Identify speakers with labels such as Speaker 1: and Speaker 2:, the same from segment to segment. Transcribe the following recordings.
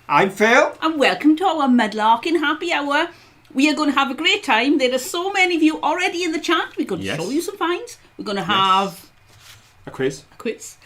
Speaker 1: I'm Phil.
Speaker 2: And welcome to our Mudlarking Happy Hour. We are going to have a great time. There are so many of you already in the chat. We're going to show you some finds. We're going to have
Speaker 1: a quiz. A quiz.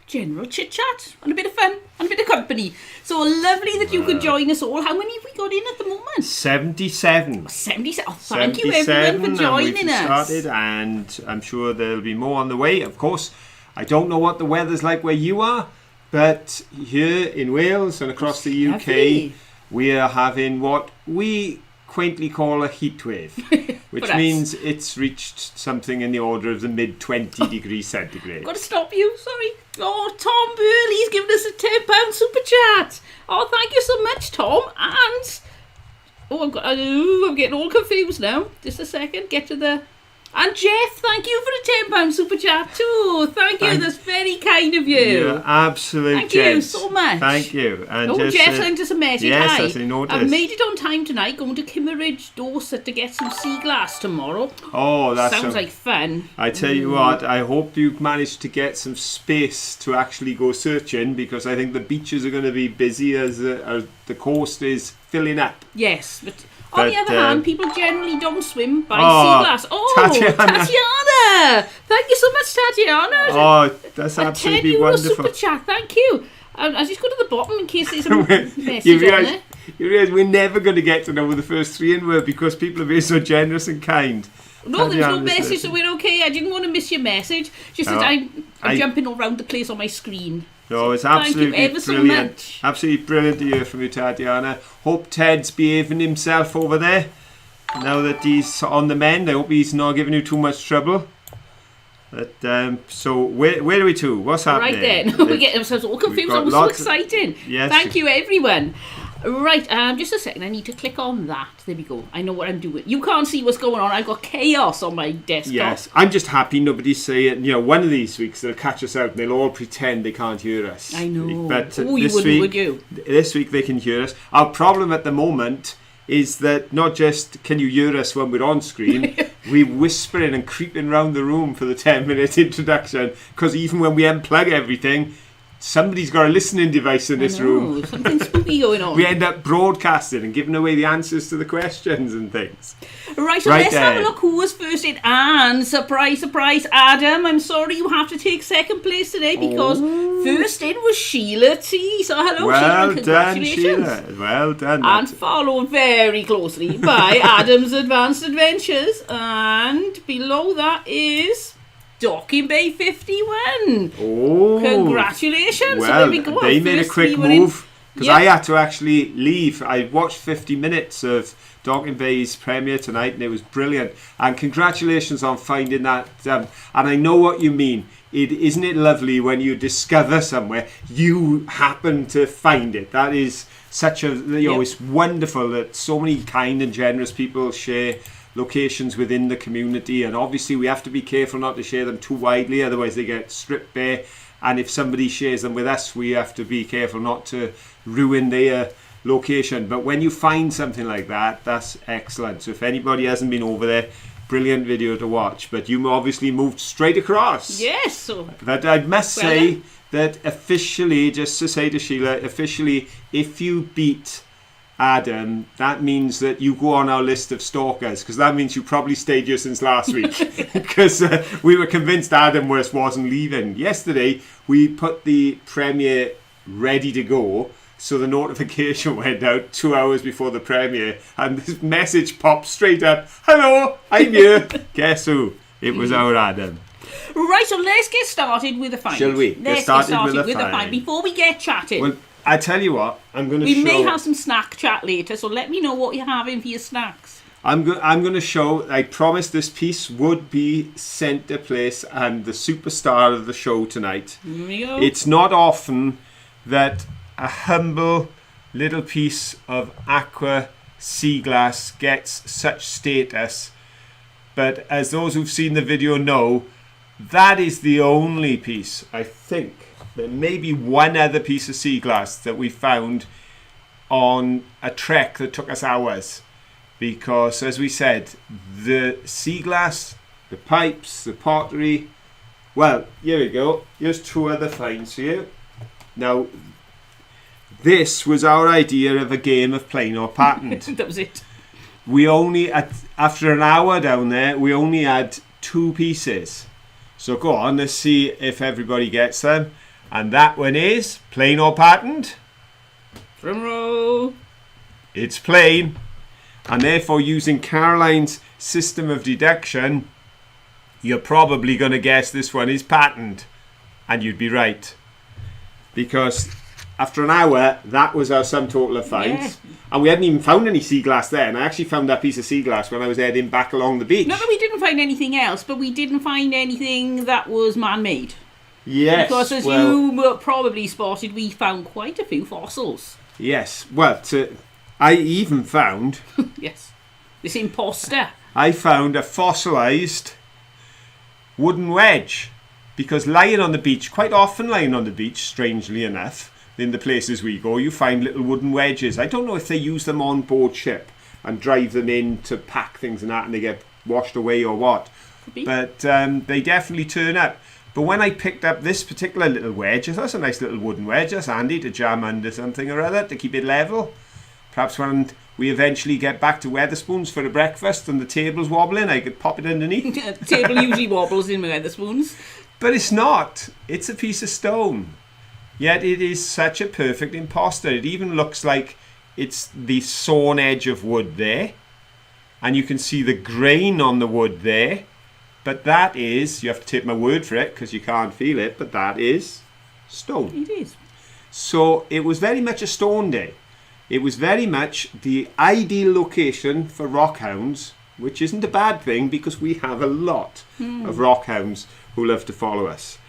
Speaker 2: General chit-chat and a bit of fun and a bit of company. So lovely that you could join us all. How many have we got in at the moment?
Speaker 1: 77.
Speaker 2: 77. Oh, thank you everyone for joining us.
Speaker 1: Started, and I'm sure there'll be more on the way. Of course, I don't know what the weather's like where you are, but here in Wales and across the UK, we are having what we quaintly call a heat wave, which means it's reached something in the order of the mid-20 degrees centigrade.
Speaker 2: Got to stop you, sorry. Oh, Tom Burley's given us a £10 super chat. Oh, thank you so much, Tom. And I'm getting all confused now. Just a second, get to the... And Jeff, thank you for the £10 super chat too. Thank you, that's very kind of you.
Speaker 1: You're absolute
Speaker 2: Thank you so much.
Speaker 1: Thank you.
Speaker 2: And Jeff sent us a message.
Speaker 1: Yes,
Speaker 2: Hi.
Speaker 1: as I noticed.
Speaker 2: I've made it on time tonight, going to Kimmeridge, Dorset to get some sea glass tomorrow.
Speaker 1: Oh, that
Speaker 2: sounds like fun.
Speaker 1: I tell you what, I hope you've managed to get some space to actually go searching, because I think the beaches are going to be busy as the coast is filling up.
Speaker 2: Yes, but on the other hand, people generally don't swim by sea glass. Oh, Tatiana! Thank you so much, Tatiana.
Speaker 1: Oh, that's absolutely wonderful.
Speaker 2: Super chat, thank you. I just go to the bottom in case there's a message on there.
Speaker 1: You realise we're never going to get to know who the first three in were, because people are being so generous and kind.
Speaker 2: No, there's no message, so we're okay. I didn't want to miss your message. Just that I'm jumping all around the place on my screen.
Speaker 1: No, it's absolutely
Speaker 2: brilliant.
Speaker 1: So much. Absolutely brilliant to hear from you, Tatiana. Hope Ted's behaving himself over there. Now that he's on the mend, I hope he's not giving you too much trouble. But so where are we to? What's happening?
Speaker 2: Right then, we get ourselves all confused. It was so exciting.
Speaker 1: Yes.
Speaker 2: Thank you, everyone. Right, just a second. I need to click on that. There we go. I know what I'm doing. You can't see what's going on. I've got chaos on my desktop.
Speaker 1: Yes, I'm just happy nobody's saying. You know, one of these weeks they'll catch us out and they'll all pretend they can't hear us.
Speaker 2: I know.
Speaker 1: But
Speaker 2: you wouldn't, would you?
Speaker 1: This week they can hear us. Our problem at the moment is that not just can you hear us when we're on screen, we're whispering and creeping around the room for the 10-minute introduction, because even when we unplug everything, somebody's got a listening device in this room.
Speaker 2: Something spooky going on.
Speaker 1: We end up broadcasting and giving away the answers to the questions and things.
Speaker 2: Right, so let's have a look who was first in. And surprise, surprise, Adam, I'm sorry you have to take second place today, because first in was Sheila T. So hello, Sheila, congratulations.
Speaker 1: Well done, Sheila. Well done.
Speaker 2: And followed very closely by Adam's Advanced Adventures. And below that is Docking Bay 51.
Speaker 1: Oh,
Speaker 2: congratulations.
Speaker 1: Well,
Speaker 2: so there we go.
Speaker 1: They made a quick move, because I had to actually leave. I watched 50 minutes of Docking Bay's premiere tonight, and it was brilliant. And congratulations on finding that. And I know what you mean. Isn't it lovely when you discover somewhere, you happen to find it? That is such a, it's wonderful that so many kind and generous people share locations within the community, and obviously we have to be careful not to share them too widely, otherwise they get stripped bare. And if somebody shares them with us, we have to be careful not to ruin their location. But when you find something like that, that's excellent. So if anybody hasn't been over there, brilliant video to watch. But you obviously moved straight across.
Speaker 2: Yes.
Speaker 1: But I must say that officially, just to say to Sheila, officially, if you beat Adam, that means that you go on our list of stalkers, because that means you probably stayed here since last week, because we were convinced Adam wasn't leaving. Yesterday we put the premiere ready to go, so the notification went out 2 hours before the premiere, and this message popped straight up, hello, I'm here. Guess who? It was our Adam.
Speaker 2: Right, so let's get started with the find.
Speaker 1: Shall we?
Speaker 2: Let's get started with the find before we get chatting.
Speaker 1: Well, I tell you what, I'm going to show...
Speaker 2: We may have some snack chat later, so let me know what you're having for your snacks.
Speaker 1: I'm going to show, I promised this piece would be centre place and the superstar of the show tonight.
Speaker 2: Here we go.
Speaker 1: It's not often that a humble little piece of aqua sea glass gets such status, but as those who've seen the video know, that is the only piece, I think. There may be one other piece of sea glass that we found on a trek that took us hours, because as we said, the sea glass, the pipes, the pottery, well, here we go, here's two other finds here. Now This was our idea of a game of plain or patterned.
Speaker 2: That was it.
Speaker 1: We only, after an hour down there, we only had 2 pieces. So go on, let's see if everybody gets them. And that one is plain or patterned.
Speaker 2: Drum roll.
Speaker 1: It's plain. And therefore, using Caroline's system of deduction, you're probably going to guess this one is patterned. And you'd be right. Because after an hour, that was our sum total of finds. Yeah. And we hadn't even found any sea glass there. And I actually found that piece of sea glass when I was heading back along the beach.
Speaker 2: Not that we didn't find anything else, but we didn't find anything that was man-made.
Speaker 1: Yes.
Speaker 2: Because as you probably spotted, we found quite a few fossils.
Speaker 1: Yes. Well, I even found...
Speaker 2: Yes. This imposter.
Speaker 1: I found a fossilised wooden wedge. Because lying on the beach, quite often lying on the beach, strangely enough, in the places we go, you find little wooden wedges. I don't know if they use them on board ship and drive them in to pack things and that and they get washed away or what. But they definitely turn up. But when I picked up this particular little wedge, I thought it's a nice little wooden wedge. That's handy to jam under something or other to keep it level. Perhaps when we eventually get back to Wetherspoons for a breakfast and the table's wobbling, I could pop it underneath.
Speaker 2: The table usually wobbles in Wetherspoons.
Speaker 1: But it's not. It's a piece of stone. Yet it is such a perfect imposter. It even looks like it's the sawn edge of wood there. And you can see the grain on the wood there. But that is, you have to take my word for it because you can't feel it, but that is stone.
Speaker 2: It is.
Speaker 1: So it was very much a stone day. It was very much the ideal location for rockhounds, which isn't a bad thing because we have a lot of rockhounds who love to follow us.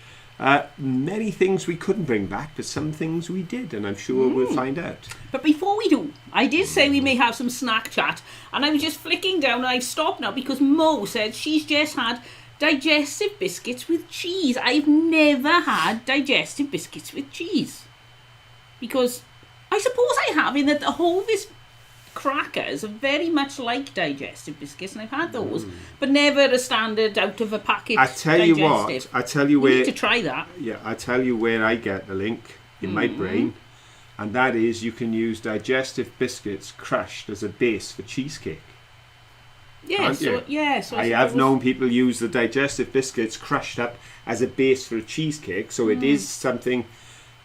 Speaker 1: Many things we couldn't bring back, but some things we did, and I'm sure we'll find out.
Speaker 2: But before we do, I did say we may have some snack chat, and I was just flicking down, and I've stopped now because Mo said she's just had digestive biscuits with cheese. I've never had digestive biscuits with cheese. Because I suppose I have, in that the Hovis crackers are very much like digestive biscuits, and I've had those, but never a standard out of a packet.
Speaker 1: I tell you what, I tell you where.
Speaker 2: We need to try that.
Speaker 1: Yeah, I tell you where I get the link in my brain, and that is you can use digestive biscuits crushed as a base for cheesecake.
Speaker 2: Yeah, so
Speaker 1: I have known people use the digestive biscuits crushed up as a base for a cheesecake, so it is something.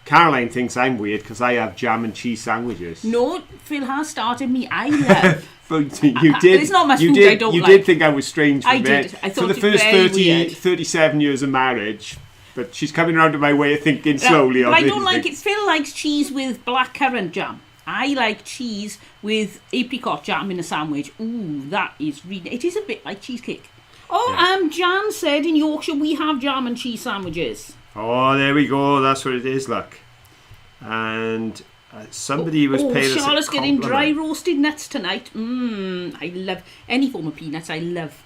Speaker 1: Caroline thinks I'm weird because I have jam and cheese sandwiches.
Speaker 2: No, Phil has started me. I love.
Speaker 1: But you did.
Speaker 2: It's not much food I don't like.
Speaker 1: You did think I was strange for
Speaker 2: I did. I thought
Speaker 1: for the first
Speaker 2: very weird.
Speaker 1: 37 years of marriage. But she's coming around to my way of thinking slowly.
Speaker 2: But I don't like it. Phil likes cheese with blackcurrant jam. I like cheese with apricot jam in a sandwich. Ooh, that is really... It is a bit like cheesecake. Oh, Jan said in Yorkshire we have jam and cheese sandwiches.
Speaker 1: Oh, there we go. That's what it is, look. And somebody was paid us a compliment.
Speaker 2: Charlotte's getting dry roasted nuts tonight. I love any form of peanuts. I love.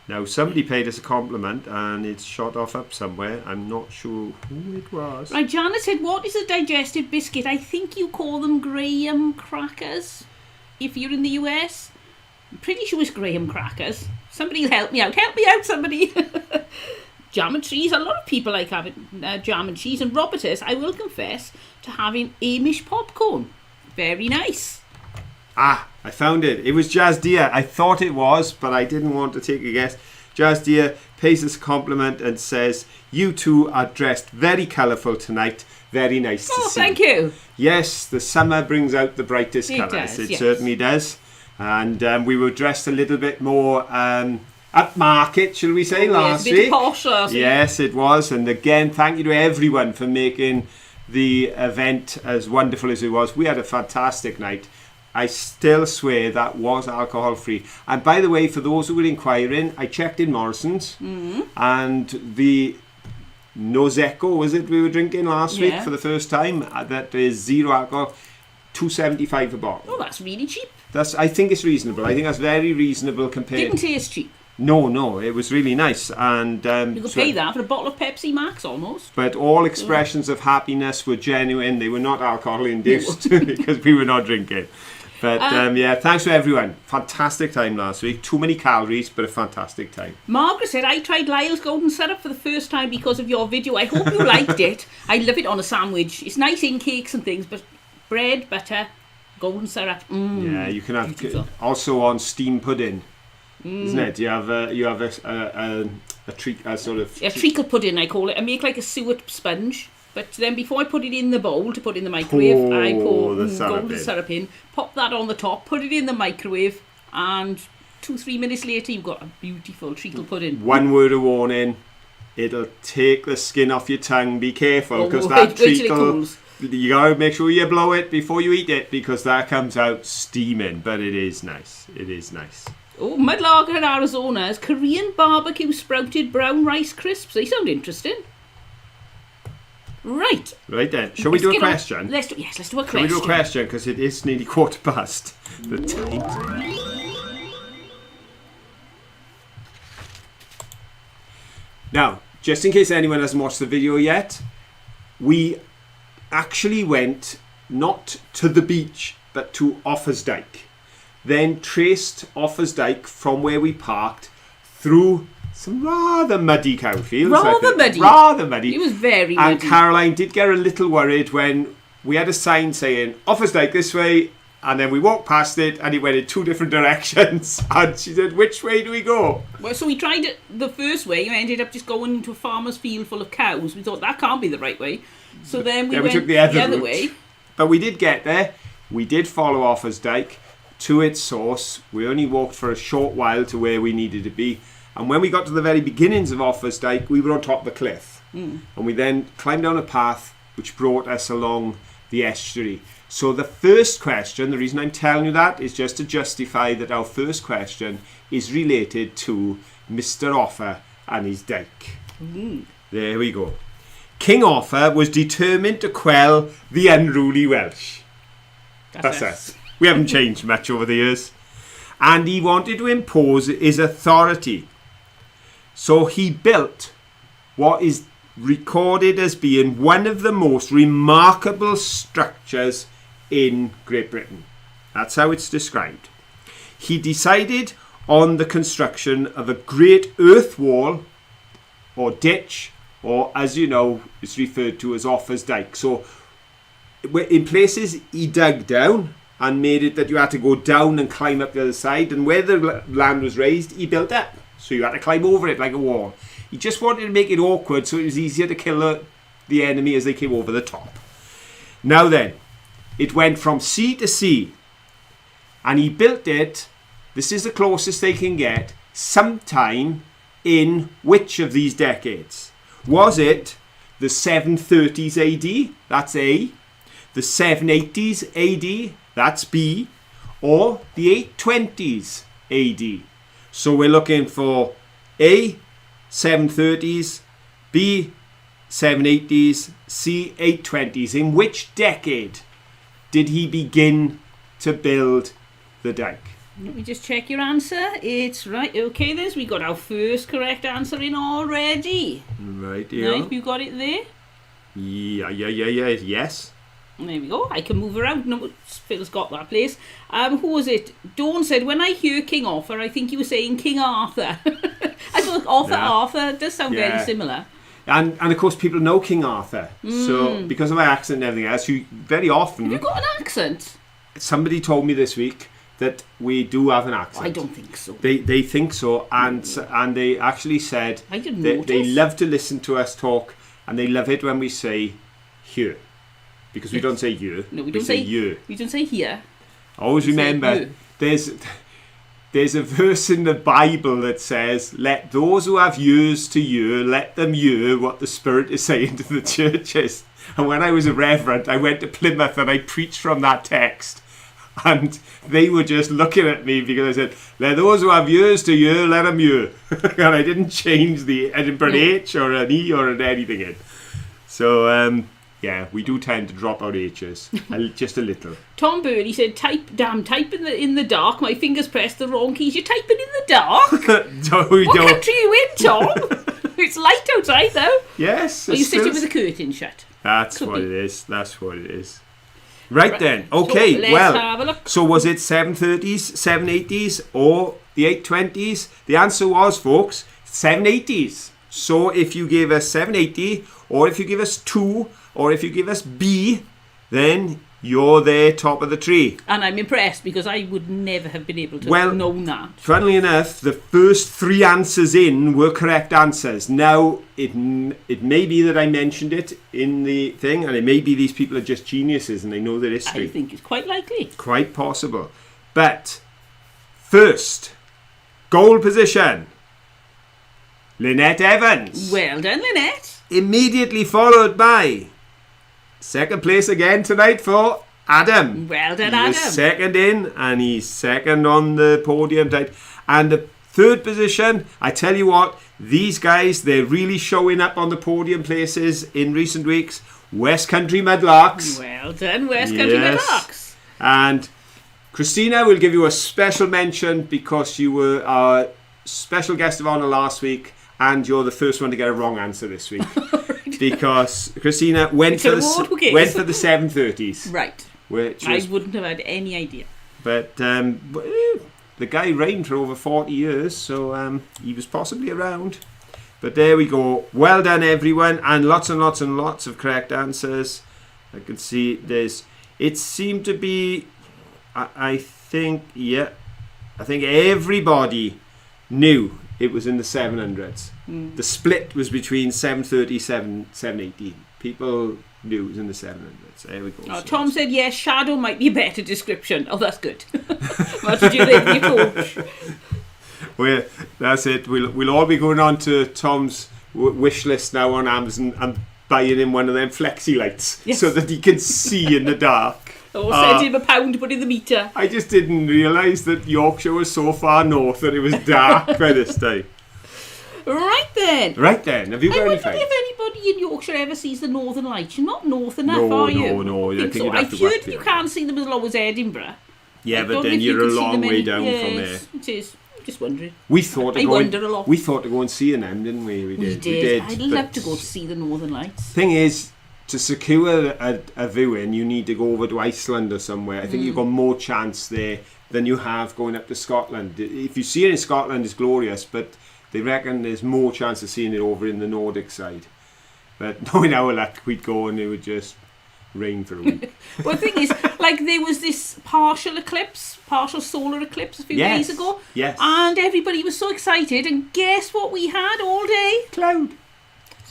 Speaker 1: Now, somebody paid us a compliment and it's shot off up somewhere. I'm not sure who it was.
Speaker 2: Right, Janet said, what is a digestive biscuit? I think you call them graham crackers if you're in the US. I'm pretty sure it's graham crackers. Somebody help me out. Help me out, somebody. Jam and cheese. A lot of people like having jam and cheese. And Robert is, I will confess, to having Amish popcorn. Very nice.
Speaker 1: Ah, I found it. It was Jazz Deer. I thought it was, but I didn't want to take a guess. Jazz Deer pays us a compliment and says, you two are dressed very colourful tonight. Very nice to see.
Speaker 2: Oh, thank you.
Speaker 1: Yes, the summer brings out the brightest colours. It certainly does. And we were dressed a little bit more... upmarket, shall we say, last week.
Speaker 2: A bit posh,
Speaker 1: yes, it was. And again, thank you to everyone for making the event as wonderful as it was. We had a fantastic night. I still swear that was alcohol free. And by the way, for those who were inquiring, I checked in Morrison's and the Nosecco, was it, we were drinking last week for the first time? That is zero alcohol, $2.75 a bottle.
Speaker 2: Oh, that's really cheap.
Speaker 1: I think it's reasonable. I think that's very reasonable compared.
Speaker 2: Didn't taste cheap.
Speaker 1: No, it was really nice. And
Speaker 2: you could pay that for a bottle of Pepsi Max almost.
Speaker 1: But all expressions of happiness were genuine. They were not alcohol induced because we were not drinking. But yeah, thanks to everyone. Fantastic time last week. Too many calories, but a fantastic time.
Speaker 2: Margaret said, I tried Lyle's golden syrup for the first time because of your video. I hope you liked it. I love it on a sandwich. It's nice in cakes and things, but bread, butter, golden syrup.
Speaker 1: Yeah, you can have
Speaker 2: beautiful.
Speaker 1: also on steam pudding, isn't it? You have a
Speaker 2: treacle pudding, I call it. I make like a suet sponge. But then before I put it in the bowl to put in the microwave, I pour
Speaker 1: the
Speaker 2: golden syrup in, pop that on the top, put it in the microwave, and 2-3 minutes later you've got a beautiful treacle pudding.
Speaker 1: One word of warning, it'll take the skin off your tongue. Be careful, because that treacle, you gotta make sure you blow it before you eat it, because that comes out steaming. But it is nice. It is nice.
Speaker 2: Oh, Mudlarking in Arizona's Korean barbecue sprouted brown rice crisps. They sound interesting. Right then. Shall we do a question?
Speaker 1: Let's do a question. Shall we do a question? Because it is nearly 1:15 the time. Now, just in case anyone hasn't watched the video yet, we actually went not to the beach, but to Offarsdyke. Then traced Offarsdyke from where we parked through some rather muddy cowfields. Rather muddy.
Speaker 2: It was very muddy.
Speaker 1: And Caroline did get a little worried when we had a sign saying Offarsdyke this way, and then we walked past it and it went in 2 different directions. And she said, which way do we go?
Speaker 2: Well, so we tried it the first way and ended up just going into a farmer's field full of cows. We thought that can't be the right way. So then we
Speaker 1: took the other route.
Speaker 2: way.
Speaker 1: But we did get there. We did follow Offarsdyke to its source. We only walked for a short while to where we needed to be. And when we got to the very beginnings of Offarsdyke, we were on top of the cliff. And we then climbed down a path which brought us along the estuary. So the first question, the reason I'm telling you that is just to justify that our first question is related to Mr. Offa and his dyke. There we go. King Offa was determined to quell the unruly Welsh. That's us. We haven't changed much over the years. And he wanted to impose his authority. So he built what is recorded as being one of the most remarkable structures in Great Britain. That's how it's described. He decided on the construction of a great earth wall or ditch, or as you know, it's referred to as Offarsdyke. So in places he dug down and made it that you had to go down and climb up the other side, and where the land was raised, he built up. So you had to climb over it like a wall. He just wanted to make it awkward so it was easier to kill the enemy as they came over the top. Now then, it went from sea to sea, and he built it, this is the closest they can get, sometime in which of these decades? Was it the 730s AD? That's A. The 780s AD? That's B. Or the 820s AD? So we're looking for A, 730s, B, 780s, C, 820s. In which decade did he begin to build the dyke?
Speaker 2: Let me just check your answer. It's right. Okay, then. We got our first correct answer in already.
Speaker 1: Right, yeah.
Speaker 2: Right, you got it there?
Speaker 1: Yeah, yes.
Speaker 2: There we go. I can move around. No, Phil's got that place. Who was it? Dawn said, when I hear King Arthur, I think you were saying King Arthur. I thought Arthur does sound very similar.
Speaker 1: And of course people know King Arthur. So because of my accent and everything else, you very often...
Speaker 2: Have you got an accent?
Speaker 1: Somebody told me this week that we do have an accent.
Speaker 2: I don't think so.
Speaker 1: They think so, and they actually said
Speaker 2: I didn't
Speaker 1: that
Speaker 2: notice.
Speaker 1: they love to listen to us talk, and they love it when we say here. Because we don't say you.
Speaker 2: No, we don't say
Speaker 1: you.
Speaker 2: We don't say here.
Speaker 1: Always remember, there's a verse in the Bible that says, let those who have ears to hear, let them hear what the Spirit is saying to the churches. And when I was a reverend, I went to Plymouth and I preached from that text. And they were just looking at me because I said, let those who have ears to hear, let them hear. And I didn't change the Edinburgh H or an E or an anything in. So, yeah, we do tend to drop our H's just a little.
Speaker 2: Tom Burley said, type in the dark. My fingers pressed the wrong keys. You're typing in the dark? What country are you in, Tom? It's light outside, though.
Speaker 1: Yes.
Speaker 2: Are you sitting with the curtain shut?
Speaker 1: That's what it is. Right then. Okay,
Speaker 2: so let's
Speaker 1: well,
Speaker 2: have a look.
Speaker 1: so was it 730s, 780s, or the 820s? The answer was, folks, 780s. So if you give us 780, or if you give us 2, or if you give us B, then you're there top of the tree.
Speaker 2: And I'm impressed because I would never have been able to know that.
Speaker 1: Funnily enough, the first 3 answers in were correct answers. Now, it may be that I mentioned it in the thing, and it may be these people are just geniuses and they know their history.
Speaker 2: I think it's quite likely.
Speaker 1: Quite possible. But first, goal position. Lynette Evans.
Speaker 2: Well done, Lynette.
Speaker 1: Immediately followed by second place again tonight for Adam.
Speaker 2: Well done,
Speaker 1: He
Speaker 2: Adam.
Speaker 1: was second in, and he's second on the podium tonight. And the third position, I tell you what, these guys, they're really showing up on the podium places in recent weeks. West Country Mudlarks.
Speaker 2: Well done, West Country Mudlarks.
Speaker 1: And Christina will give you a special mention because you were our special guest of honour last week, and you're the first one to get a wrong answer this week. Because Christina went for the 730s.
Speaker 2: Right.
Speaker 1: Which
Speaker 2: I wouldn't have had any idea.
Speaker 1: But the guy reigned for over 40 years, so he was possibly around. But there we go. Well done, everyone. And lots and lots and lots of correct answers. I can see it seemed to be, I think everybody knew it was in the 700s. The split was between 730, 780. People knew it was in the 700s. There we go.
Speaker 2: Oh, Tom said, yes, shadow might be a better description. Oh, that's good. What did you think of your coach?
Speaker 1: Well, that's it. We'll all be going on to Tom's wish list now on Amazon and buying him one of them flexi lights so that he can see in the dark.
Speaker 2: Or send him £1 to put in the meter.
Speaker 1: I just didn't realise that Yorkshire was so far north that it was dark by this time.
Speaker 2: Right then.
Speaker 1: Have you got any facts?
Speaker 2: I wonder if anybody in Yorkshire ever sees the Northern Lights. You're not north enough, are you?
Speaker 1: No. I think
Speaker 2: so.
Speaker 1: you'd have
Speaker 2: I've
Speaker 1: to
Speaker 2: heard you can't see them as low as Edinburgh.
Speaker 1: Yeah, but then you're a long way down from there.
Speaker 2: It is. Just wondering.
Speaker 1: We thought
Speaker 2: I wonder a lot.
Speaker 1: We thought to go and see them, didn't we? We did.
Speaker 2: I'd love to go to see the Northern Lights.
Speaker 1: Thing is, to secure a viewing, you need to go over to Iceland or somewhere. I think you've got more chance there than you have going up to Scotland. If you see it in Scotland, it's glorious, but they reckon there's more chance of seeing it over in the Nordic side. But knowing our luck, we'd go and it would just rain for a week.
Speaker 2: Well, the thing is, like, there was this partial solar eclipse a few days ago.
Speaker 1: Yes.
Speaker 2: And everybody was so excited, and guess what we had all day?
Speaker 1: Cloud.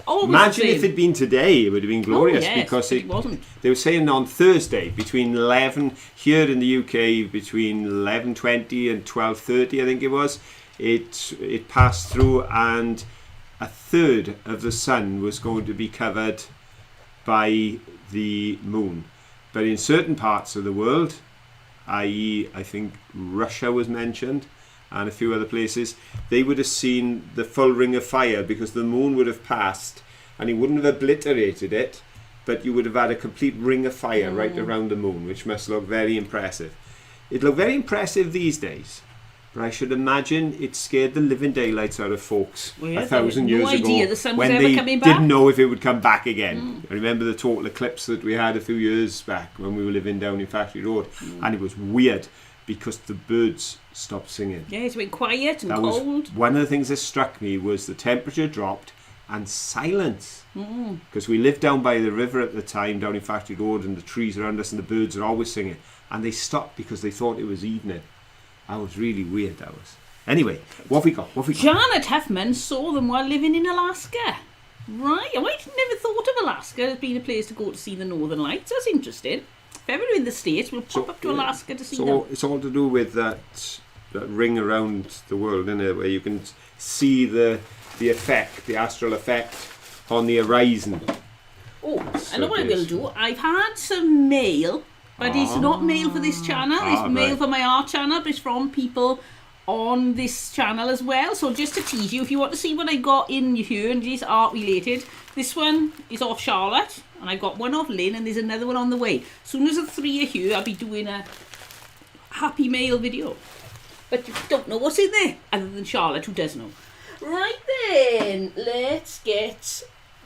Speaker 1: Imagine if it'd been today, it would have been glorious. Because
Speaker 2: it wasn't.
Speaker 1: They were saying on Thursday between 11 here in the UK between 11:20 and 12:30, I think it was. It passed through, and a third of the sun was going to be covered by the moon. But in certain parts of the world, i.e. I think Russia was mentioned, and a few other places, they would have seen the full ring of fire because the moon would have passed and it wouldn't have obliterated it, but you would have had a complete ring of fire right around the moon, which must look very impressive. It looked very impressive these days, but I should imagine it scared the living daylights out of folks 1,000 years ago
Speaker 2: the sun
Speaker 1: when
Speaker 2: was
Speaker 1: they
Speaker 2: ever coming back.
Speaker 1: didn't know if it would come back again. I remember the total eclipse that we had a few years back when we were living down in Factory Road, and it was weird because the birds stopped singing.
Speaker 2: Yeah, it's been quiet and cold.
Speaker 1: One of the things that struck me was the temperature dropped and silence. Because we lived down by the river at the time, down in Factory Road, and the trees around us and the birds are always singing. And they stopped because they thought it was evening. That was really weird, that was. Anyway, what have we got?
Speaker 2: Janet Huffman saw them while living in Alaska. Right, I never thought of Alaska as being a place to go to see the Northern Lights. That's interesting. If ever we're in the States, we'll pop up to Alaska to see them.
Speaker 1: It's all to do with that ring around the world, isn't it? Where you can see the effect, the astral effect on the horizon.
Speaker 2: Oh, I know what I will do. I've had some mail, but it's not mail for this channel. It's mail for my art channel, but it's from people on this channel as well. So just to tease you, if you want to see what I got in here and it's art related, this one is off Charlotte, and I've got one off Lynn, and there's another one on the way. As soon as the 3 are here, I'll be doing a happy mail video. But you don't know what's in there, other than Charlotte, who does know. Right then, let's get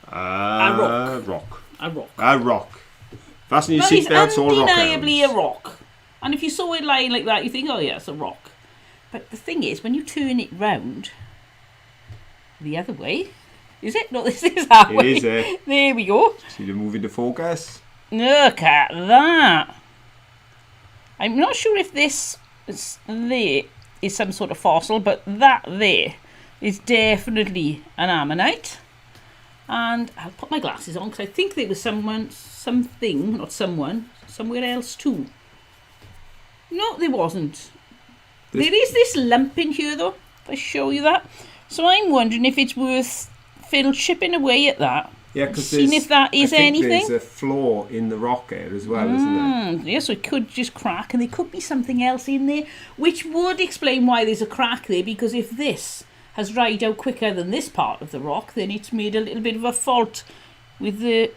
Speaker 2: a rock.
Speaker 1: A rock. Fasten your
Speaker 2: That is
Speaker 1: seatbelts, all rock
Speaker 2: undeniably
Speaker 1: hounds.
Speaker 2: a rock. And if you saw it lying like that, you think, oh yeah, it's a rock. But the thing is, when you turn it round the other way, is it? No, this is that
Speaker 1: It
Speaker 2: way.
Speaker 1: is,
Speaker 2: There we go.
Speaker 1: See the move into focus?
Speaker 2: Look at that. I'm not sure if this there is some sort of fossil, but that there is definitely an ammonite. And I'll put my glasses on because I think there was somewhere else too. No, there wasn't. There is this lump in here though, if I show you that. So I'm wondering if it's worth Phil chipping away at that.
Speaker 1: Yeah, because
Speaker 2: seeing if that is anything.
Speaker 1: There's a flaw in the rock there as well, isn't there?
Speaker 2: Yeah, so it could just crack, and there could be something else in there, which would explain why there's a crack there, because if this has dried out quicker than this part of the rock, then it's made a little bit of a fault with the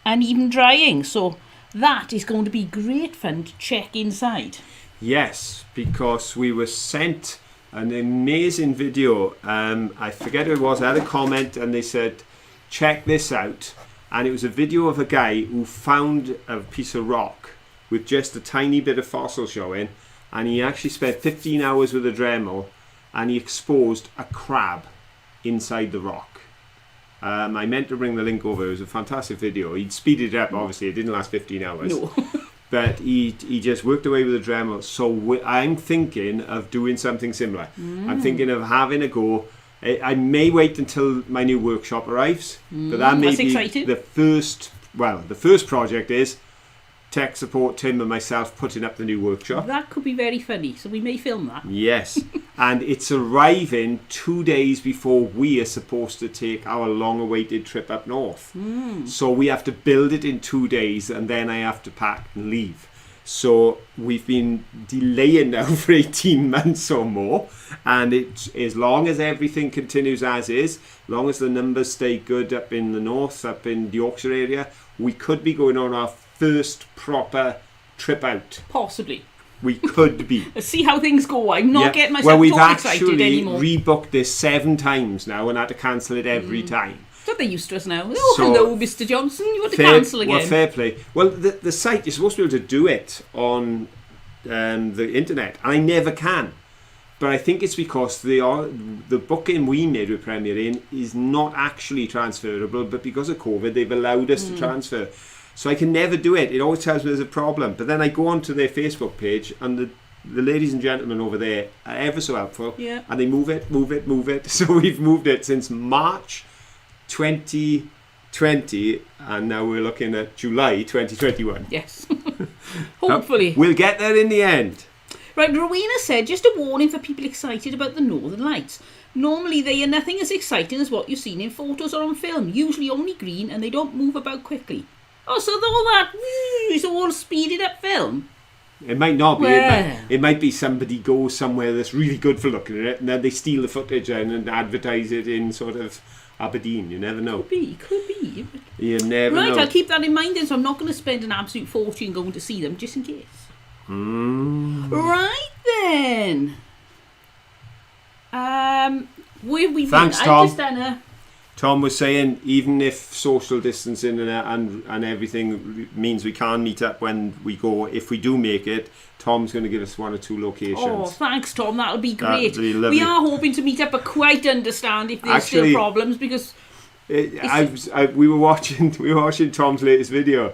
Speaker 2: uneven drying. So that is going to be great fun to check inside.
Speaker 1: Yes, because we were sent an amazing video. I forget who it was. I had a comment and they said, check this out. And it was a video of a guy who found a piece of rock with just a tiny bit of fossil showing, and he actually spent 15 hours with a Dremel and he exposed a crab inside the rock. I meant to bring the link over. It was a fantastic video. He'd speeded it up, obviously. It didn't last 15 hours.
Speaker 2: No.
Speaker 1: But he just worked away with a Dremel. So I'm thinking of doing something similar. I'm thinking of having a go. I may wait until my new workshop arrives. But that may be
Speaker 2: exciting.
Speaker 1: the first project is tech support, Tim and myself putting up the new workshop.
Speaker 2: That could be very funny, so we may film that.
Speaker 1: Yes. And it's arriving 2 days before we are supposed to take our long-awaited trip up north. So we have to build it in 2 days, and then I have to pack and leave. So we've been delaying now for 18 months or more, and it's as long as everything continues as is, as long as the numbers stay good up in the north, up in the Yorkshire area, we could be going on our first proper trip out.
Speaker 2: Possibly.
Speaker 1: We could be.
Speaker 2: Let's see how things go. I'm not getting myself
Speaker 1: well, we've
Speaker 2: too excited
Speaker 1: actually
Speaker 2: anymore.
Speaker 1: rebooked this 7 times now and had to cancel it every time.
Speaker 2: So they're used to us now. Oh,
Speaker 1: So,
Speaker 2: hello, Mr. Johnson. You want to cancel again?
Speaker 1: Well, fair play. Well, the site, you're supposed to be able to do it on the internet, and I never can. But I think it's because the booking we made with Premier Inn is not actually transferable, but because of COVID, they've allowed us to transfer. So I can never do it. It always tells me there's a problem. But then I go onto their Facebook page, and the ladies and gentlemen over there are ever so helpful.
Speaker 2: Yeah.
Speaker 1: And they move it. So we've moved it since March 2020, and now we're looking at July 2021.
Speaker 2: Yes. Hopefully.
Speaker 1: We'll get there in the end.
Speaker 2: Right, Rowena said, just a warning for people excited about the Northern Lights. Normally they are nothing as exciting as what you've seen in photos or on film, usually only green, and they don't move about quickly. Oh, so all that is all speeded up film?
Speaker 1: It might not be.
Speaker 2: Well.
Speaker 1: It might be somebody goes somewhere that's really good for looking at it, and then they steal the footage and advertise it in sort of Aberdeen. You never know.
Speaker 2: Could be.
Speaker 1: You never know.
Speaker 2: Right, I'll keep that in mind then, so I'm not going to spend an absolute fortune going to see them, just in case. Right then. Where we
Speaker 1: Thanks,
Speaker 2: been?
Speaker 1: Tom.
Speaker 2: I've just done a...
Speaker 1: Tom was saying even if social distancing and everything means we can't meet up when we go, if we do make it, Tom's going to give us 1 or 2 locations.
Speaker 2: Oh, thanks, Tom. That'll be great.
Speaker 1: That'll be lovely.
Speaker 2: We are hoping to meet up, but quite understand if there's
Speaker 1: Actually,
Speaker 2: still problems, because...
Speaker 1: We were watching Tom's latest video,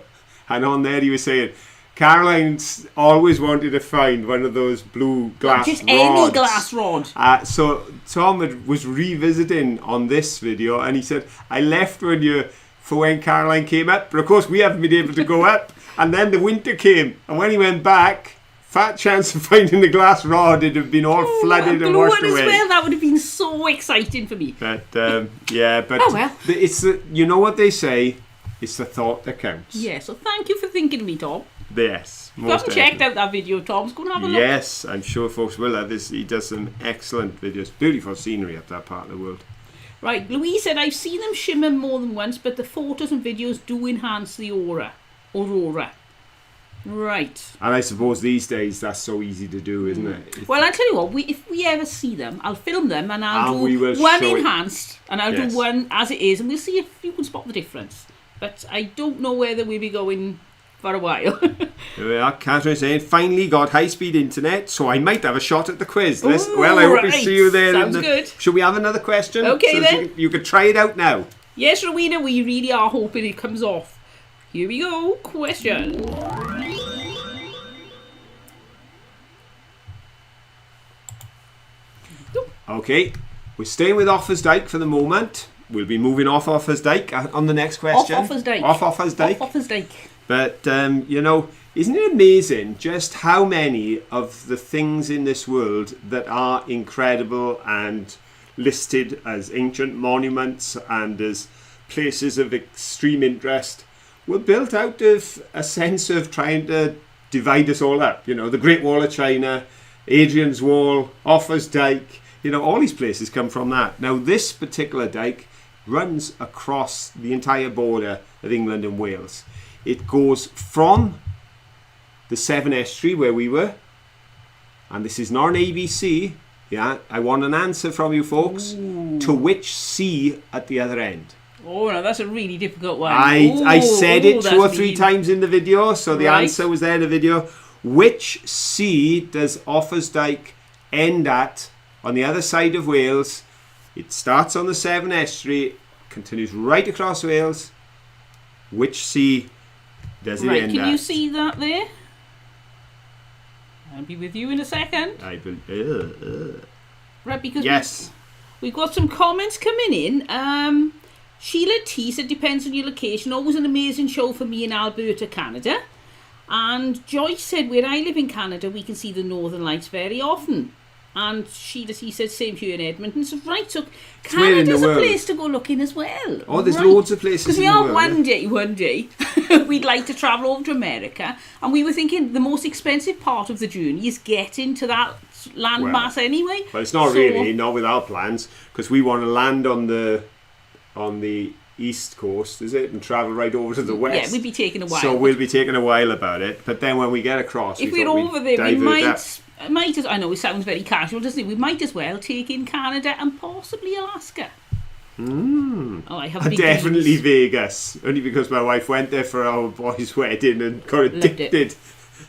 Speaker 1: and on there he was saying Caroline's always wanted to find one of those blue glass
Speaker 2: just
Speaker 1: rods.
Speaker 2: any glass rod.
Speaker 1: So Tom was revisiting on this video, and he said, I left for when Caroline came up, but of course we haven't been able to go up, and then the winter came, and when he went back, fat chance of finding the glass rod, it'd have been all flooded and washed away.
Speaker 2: As well, that would have been so exciting for me.
Speaker 1: But oh
Speaker 2: well.
Speaker 1: It's you know what they say, it's the thought that counts.
Speaker 2: Yeah, so thank you for thinking of me, Tom.
Speaker 1: Yes.
Speaker 2: If you haven't checked out that video, Tom's going to have a look.
Speaker 1: Yes, I'm sure folks will have this. He does some excellent videos. Beautiful scenery up that part of the world.
Speaker 2: Right, Louise said, I've seen them shimmer more than once, but the photos and videos do enhance the aurora. Right.
Speaker 1: And I suppose these days that's so easy to do, isn't it?
Speaker 2: Well, I'll tell you what, if we ever see them, I'll film them and I'll
Speaker 1: we
Speaker 2: do
Speaker 1: will
Speaker 2: one
Speaker 1: show it.
Speaker 2: enhanced and I'll
Speaker 1: Yes.
Speaker 2: do one as it is, and we'll see if you can spot the difference. But I don't know whether we'll be going for a while.
Speaker 1: Here we are, Catherine saying, finally got high-speed internet, so I might have a shot at the quiz.
Speaker 2: Ooh,
Speaker 1: Well, I hope we
Speaker 2: right.
Speaker 1: see you there.
Speaker 2: Sounds good.
Speaker 1: Should we have another question?
Speaker 2: Okay,
Speaker 1: so
Speaker 2: then.
Speaker 1: You could try it out now.
Speaker 2: Yes, Rowena, we really are hoping it comes off. Here we go. Question.
Speaker 1: Okay, we're staying with Offa's for the moment. We'll be moving off Offa's on the next question.
Speaker 2: Off Offa's
Speaker 1: Off Offa's
Speaker 2: Off Offa's Dyke.
Speaker 1: But, you know, isn't it amazing just how many of the things in this world that are incredible and listed as ancient monuments and as places of extreme interest were built out of a sense of trying to divide us all up? You know, the Great Wall of China, Hadrian's Wall, Offa's Dyke, you know, all these places come from that. Now, this particular dike runs across the entire border of England and Wales. It goes from the Severn Estuary where we were, and this is not an ABC, yeah, I want an answer from you folks, to which sea at the other end.
Speaker 2: Oh, no, that's a really difficult one.
Speaker 1: I said it 2 or 3
Speaker 2: really...
Speaker 1: times in the video, so the
Speaker 2: Right.
Speaker 1: answer was there in the video. Which sea does Offa's Dyke end at on the other side of Wales? It starts on the Severn Estuary, continues right across Wales. Which sea does it
Speaker 2: Right,
Speaker 1: end
Speaker 2: can
Speaker 1: at?
Speaker 2: you see that there? I'll be with you in a second. Right, because
Speaker 1: Yes.
Speaker 2: we've got some comments coming in. Sheila T said, depends on your location. Always an amazing show for me in Alberta, Canada. And Joyce said, where I live in Canada, we can see the Northern Lights very often. And Sheila T said, same here in Edmonton. So, right, so
Speaker 1: where in the
Speaker 2: Canada's a
Speaker 1: world?
Speaker 2: place to go looking as well.
Speaker 1: Oh, there's
Speaker 2: Right.
Speaker 1: loads of places
Speaker 2: Because
Speaker 1: in
Speaker 2: we
Speaker 1: the
Speaker 2: are
Speaker 1: world.
Speaker 2: one day, we'd like to travel over to America. And we were thinking the most expensive part of the journey is getting to that landmass anyway.
Speaker 1: But it's not
Speaker 2: So-
Speaker 1: really, not with our plans, because we want to land on the east coast, is it, and travel right over to the west.
Speaker 2: Yeah, we'd be taking a while.
Speaker 1: So we'll be taking a while about it. But then when we get across,
Speaker 2: If
Speaker 1: we
Speaker 2: we're
Speaker 1: thought
Speaker 2: over
Speaker 1: we'd
Speaker 2: there, we
Speaker 1: divert that.
Speaker 2: might as I know it sounds very casual, doesn't it? We might as well take in Canada and possibly Alaska. Oh, I have big
Speaker 1: Definitely
Speaker 2: dreams.
Speaker 1: Vegas, only because my wife went there for our boy's wedding and got
Speaker 2: Loved it.
Speaker 1: addicted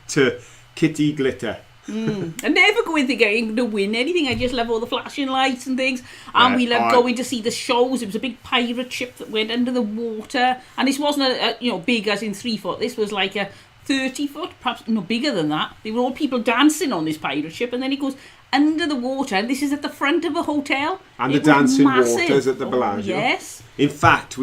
Speaker 1: to kitty glitter.
Speaker 2: I never go in thinking to win anything. I just love all the flashing lights and things. And we love going to see the shows. It was a big pirate ship that went under the water. And this wasn't a big as in 3 foot. This was like a 30 foot, perhaps no bigger than that. There were all people dancing on this pirate ship. And then it goes under the water. And this is at the front of a hotel.
Speaker 1: And
Speaker 2: It
Speaker 1: the
Speaker 2: was
Speaker 1: dancing
Speaker 2: massive.
Speaker 1: waters at the Bellagio.
Speaker 2: Yes.
Speaker 1: In fact,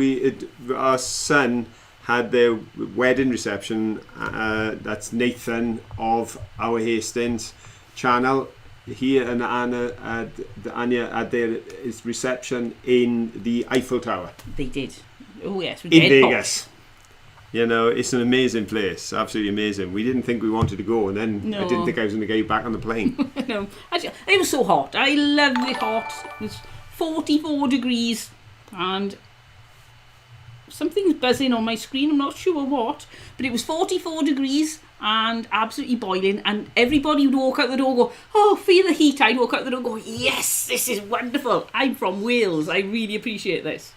Speaker 1: our son had their wedding reception. That's Nathan of OurHastings channel. He and Anya had their reception in the Eiffel Tower.
Speaker 2: They did. Oh, yes.
Speaker 1: In Vegas. You know, it's an amazing place. Absolutely amazing. We didn't think we wanted to go, and then I didn't think I was going to get you back on the plane.
Speaker 2: No, actually, it was so hot. I loved it hot. It was 44 degrees and something's buzzing on my screen. I'm not sure what, but it was 44 degrees and absolutely boiling. And everybody would walk out the door and go, oh, feel the heat. I'd walk out the door and go, yes, this is wonderful. I'm from Wales. I really appreciate this.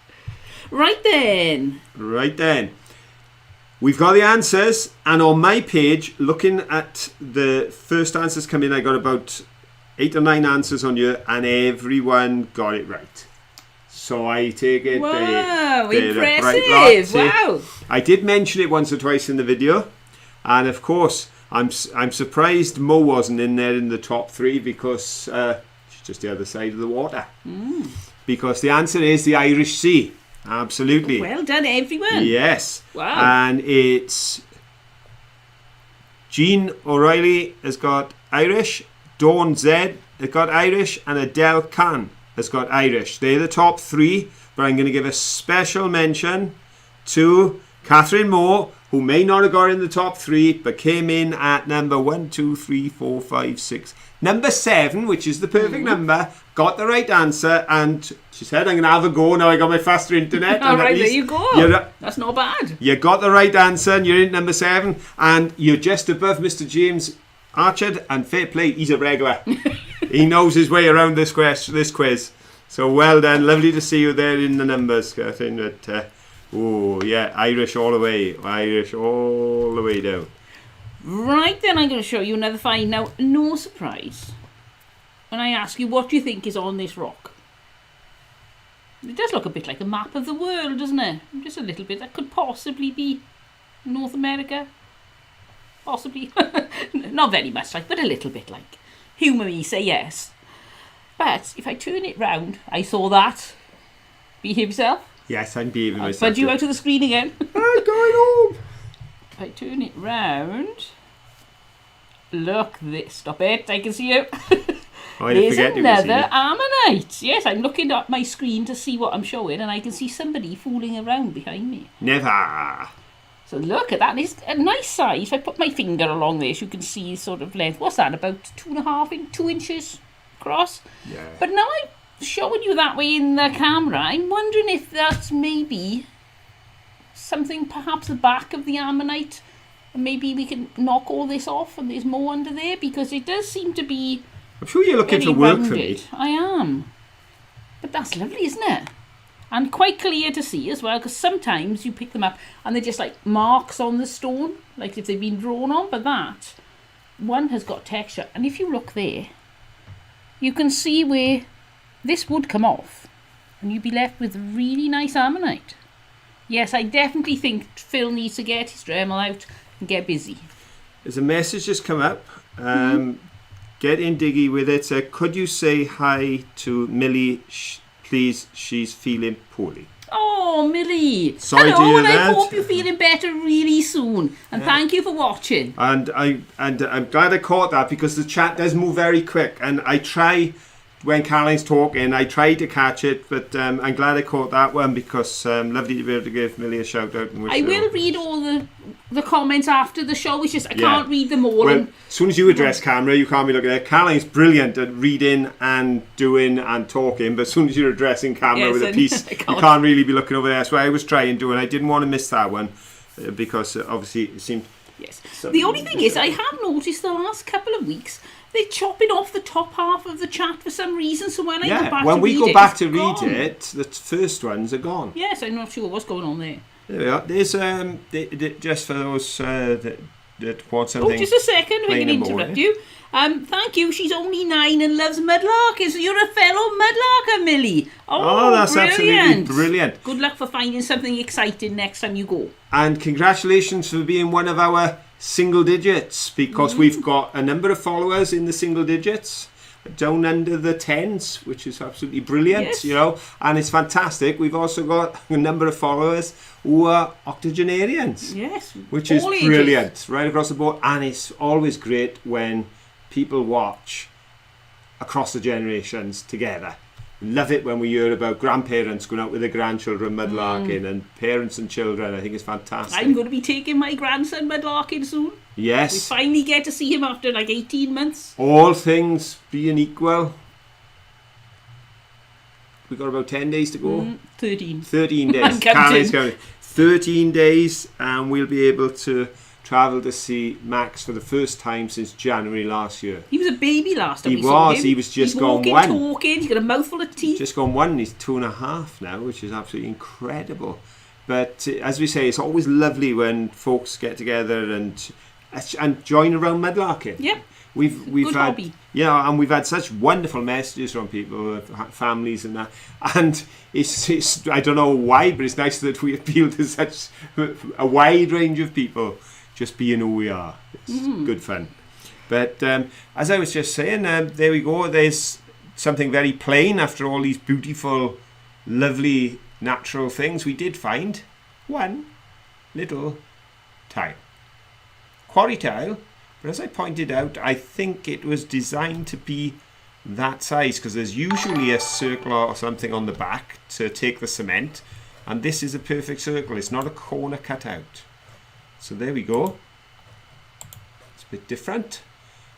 Speaker 2: Right then.
Speaker 1: We've got the answers, and on my page, looking at the first answers come in, I got about 8 or 9 answers on you, and everyone got it right. So I take it.
Speaker 2: Wow,
Speaker 1: they're
Speaker 2: impressive.
Speaker 1: bright lots.
Speaker 2: Wow.
Speaker 1: I did mention it once or twice in the video, and of course, I'm surprised Mo wasn't in there in the top 3 because she's just the other side of the water. Because the answer is the Irish Sea. Absolutely.
Speaker 2: Well done, everyone.
Speaker 1: Yes.
Speaker 2: Wow.
Speaker 1: And it's Jean O'Reilly has got Irish, Dawn Z has got Irish, and Adele Khan has got Irish. They're the top 3, but I'm going to give a special mention to Catherine Moore, who may not have got in the top 3, but came in at number 1, 2, 3, 4, 5, 6. Number 7, which is the perfect number, got the right answer, and she said, I'm going to have a go now I got my faster internet.
Speaker 2: All
Speaker 1: and at
Speaker 2: right, there
Speaker 1: least
Speaker 2: you go. That's not bad.
Speaker 1: You got the right answer, and you're in number 7, and you're just above Mr. James Archard, and fair play, he's a regular. He knows his way around this quiz. So well done. Lovely to see you there in the numbers, Catherine. But, Oh, yeah, Irish all the way. Irish all the way down.
Speaker 2: Right then, I'm going to show you another find. Now, no surprise when I ask you what do you think is on this rock. It does look a bit like a map of the world, doesn't it? Just a little bit. That could possibly be North America. Possibly. Not very much like, but a little bit like. Humour me, say yes. But if I turn it round, I saw that. Behave yourself.
Speaker 1: Yes, I'm behaving
Speaker 2: I'll
Speaker 1: myself.
Speaker 2: fudge you out of the screen again.
Speaker 1: I'm going home.
Speaker 2: If I turn it round, look this. Stop it! I can see you. There's another ammonite. Yes, I'm looking at my screen to see what I'm showing, and I can see somebody fooling around behind me.
Speaker 1: Never.
Speaker 2: So look at that. It's a nice size. If I put my finger along this, you can see sort of length. What's that? About 2 inches across.
Speaker 1: Yeah.
Speaker 2: But now I'm showing you that way in the camera. I'm wondering if that's maybe something, perhaps the back of the ammonite, and maybe we can knock all this off and there's more under there, because it does seem to be.
Speaker 1: I'm sure you're looking for work for me.
Speaker 2: I am. But that's lovely, isn't it? And quite clear to see as well, because sometimes you pick them up and they're just like marks on the stone, like if they've been drawn on. But that one has got texture. And if you look there, you can see where this would come off and you'd be left with really nice ammonite. Yes, I definitely think Phil needs to get his Dremel out and get busy.
Speaker 1: There's a message just come up. Get in diggy with it. Could you say hi to Millie, please? She's feeling poorly.
Speaker 2: Oh, Millie.
Speaker 1: Sorry
Speaker 2: Hello,
Speaker 1: to hear
Speaker 2: and
Speaker 1: that.
Speaker 2: I hope you're feeling better really soon. And thank you for watching.
Speaker 1: And I'm glad I caught that, because the chat does move very quick, and I try. When Caroline's talking, I try to catch it, but I'm glad I caught that one, because lovely to be able to give Millie a shout out. And
Speaker 2: I will read all the comments after the show. It's just I can't read them all.
Speaker 1: Well, as soon as you address camera, you can't be looking at it. Caroline's brilliant at reading and doing and talking, but as soon as you're addressing camera with a piece, you can't really be looking over there. That's what I was trying to do, and I didn't want to miss that one, because obviously it seemed...
Speaker 2: Yes. The only thing is, I have noticed the last couple of weeks they're chopping off the top half of the chat for some reason. So when I go back
Speaker 1: when
Speaker 2: to
Speaker 1: we
Speaker 2: read
Speaker 1: go
Speaker 2: it,
Speaker 1: back to read
Speaker 2: gone.
Speaker 1: it, the first ones are gone.
Speaker 2: Yes, I'm not sure what's going on there.
Speaker 1: There we are. There's just for those that want something.
Speaker 2: Oh, just a second, if I can interrupt you. Thank you. She's only 9 and loves mudlarking. So you're a fellow mudlarker, Millie. Oh,
Speaker 1: that's
Speaker 2: brilliant.
Speaker 1: absolutely brilliant.
Speaker 2: Good luck for finding something exciting next time you go.
Speaker 1: And congratulations for being one of our single digits, because we've got a number of followers in the single digits, down under the tens, which is absolutely brilliant,
Speaker 2: yes.
Speaker 1: You know, and it's fantastic. We've also got a number of followers who are octogenarians,
Speaker 2: yes,
Speaker 1: which is brilliant, right across the board. And it's always great when people watch across the generations together. Love it when we hear about grandparents going out with their grandchildren mudlarking, and parents and children. I think it's fantastic.
Speaker 2: I'm going to be taking my grandson mudlarking soon.
Speaker 1: Yes.
Speaker 2: We finally get to see him after like 18 months.
Speaker 1: All things being equal, we've got about 10 days to go.
Speaker 2: 13.
Speaker 1: 13 days. Carly's counting. 13 days, and we'll be able to travel to see Max for the first time since January last year.
Speaker 2: He was a baby last time
Speaker 1: we saw him. He was just gone
Speaker 2: walking,
Speaker 1: one.
Speaker 2: Talking, he's got a mouthful of teeth.
Speaker 1: Just gone one. He's 2.5 now, which is absolutely incredible. But as we say, it's always lovely when folks get together and join around mudlarking.
Speaker 2: Yep.
Speaker 1: We've had
Speaker 2: hobby.
Speaker 1: Yeah, and we've had such wonderful messages from people, families and that. And it's I don't know why, but it's nice that we appeal to such a wide range of people. Just being who we are. It's good fun. But as I was just saying, there we go. There's something very plain after all these beautiful, lovely, natural things. We did find one little tile. Quarry tile. But as I pointed out, I think it was designed to be that size, because there's usually a circle or something on the back to take the cement. And this is a perfect circle. It's not a corner cut out. So there we go. It's a bit different.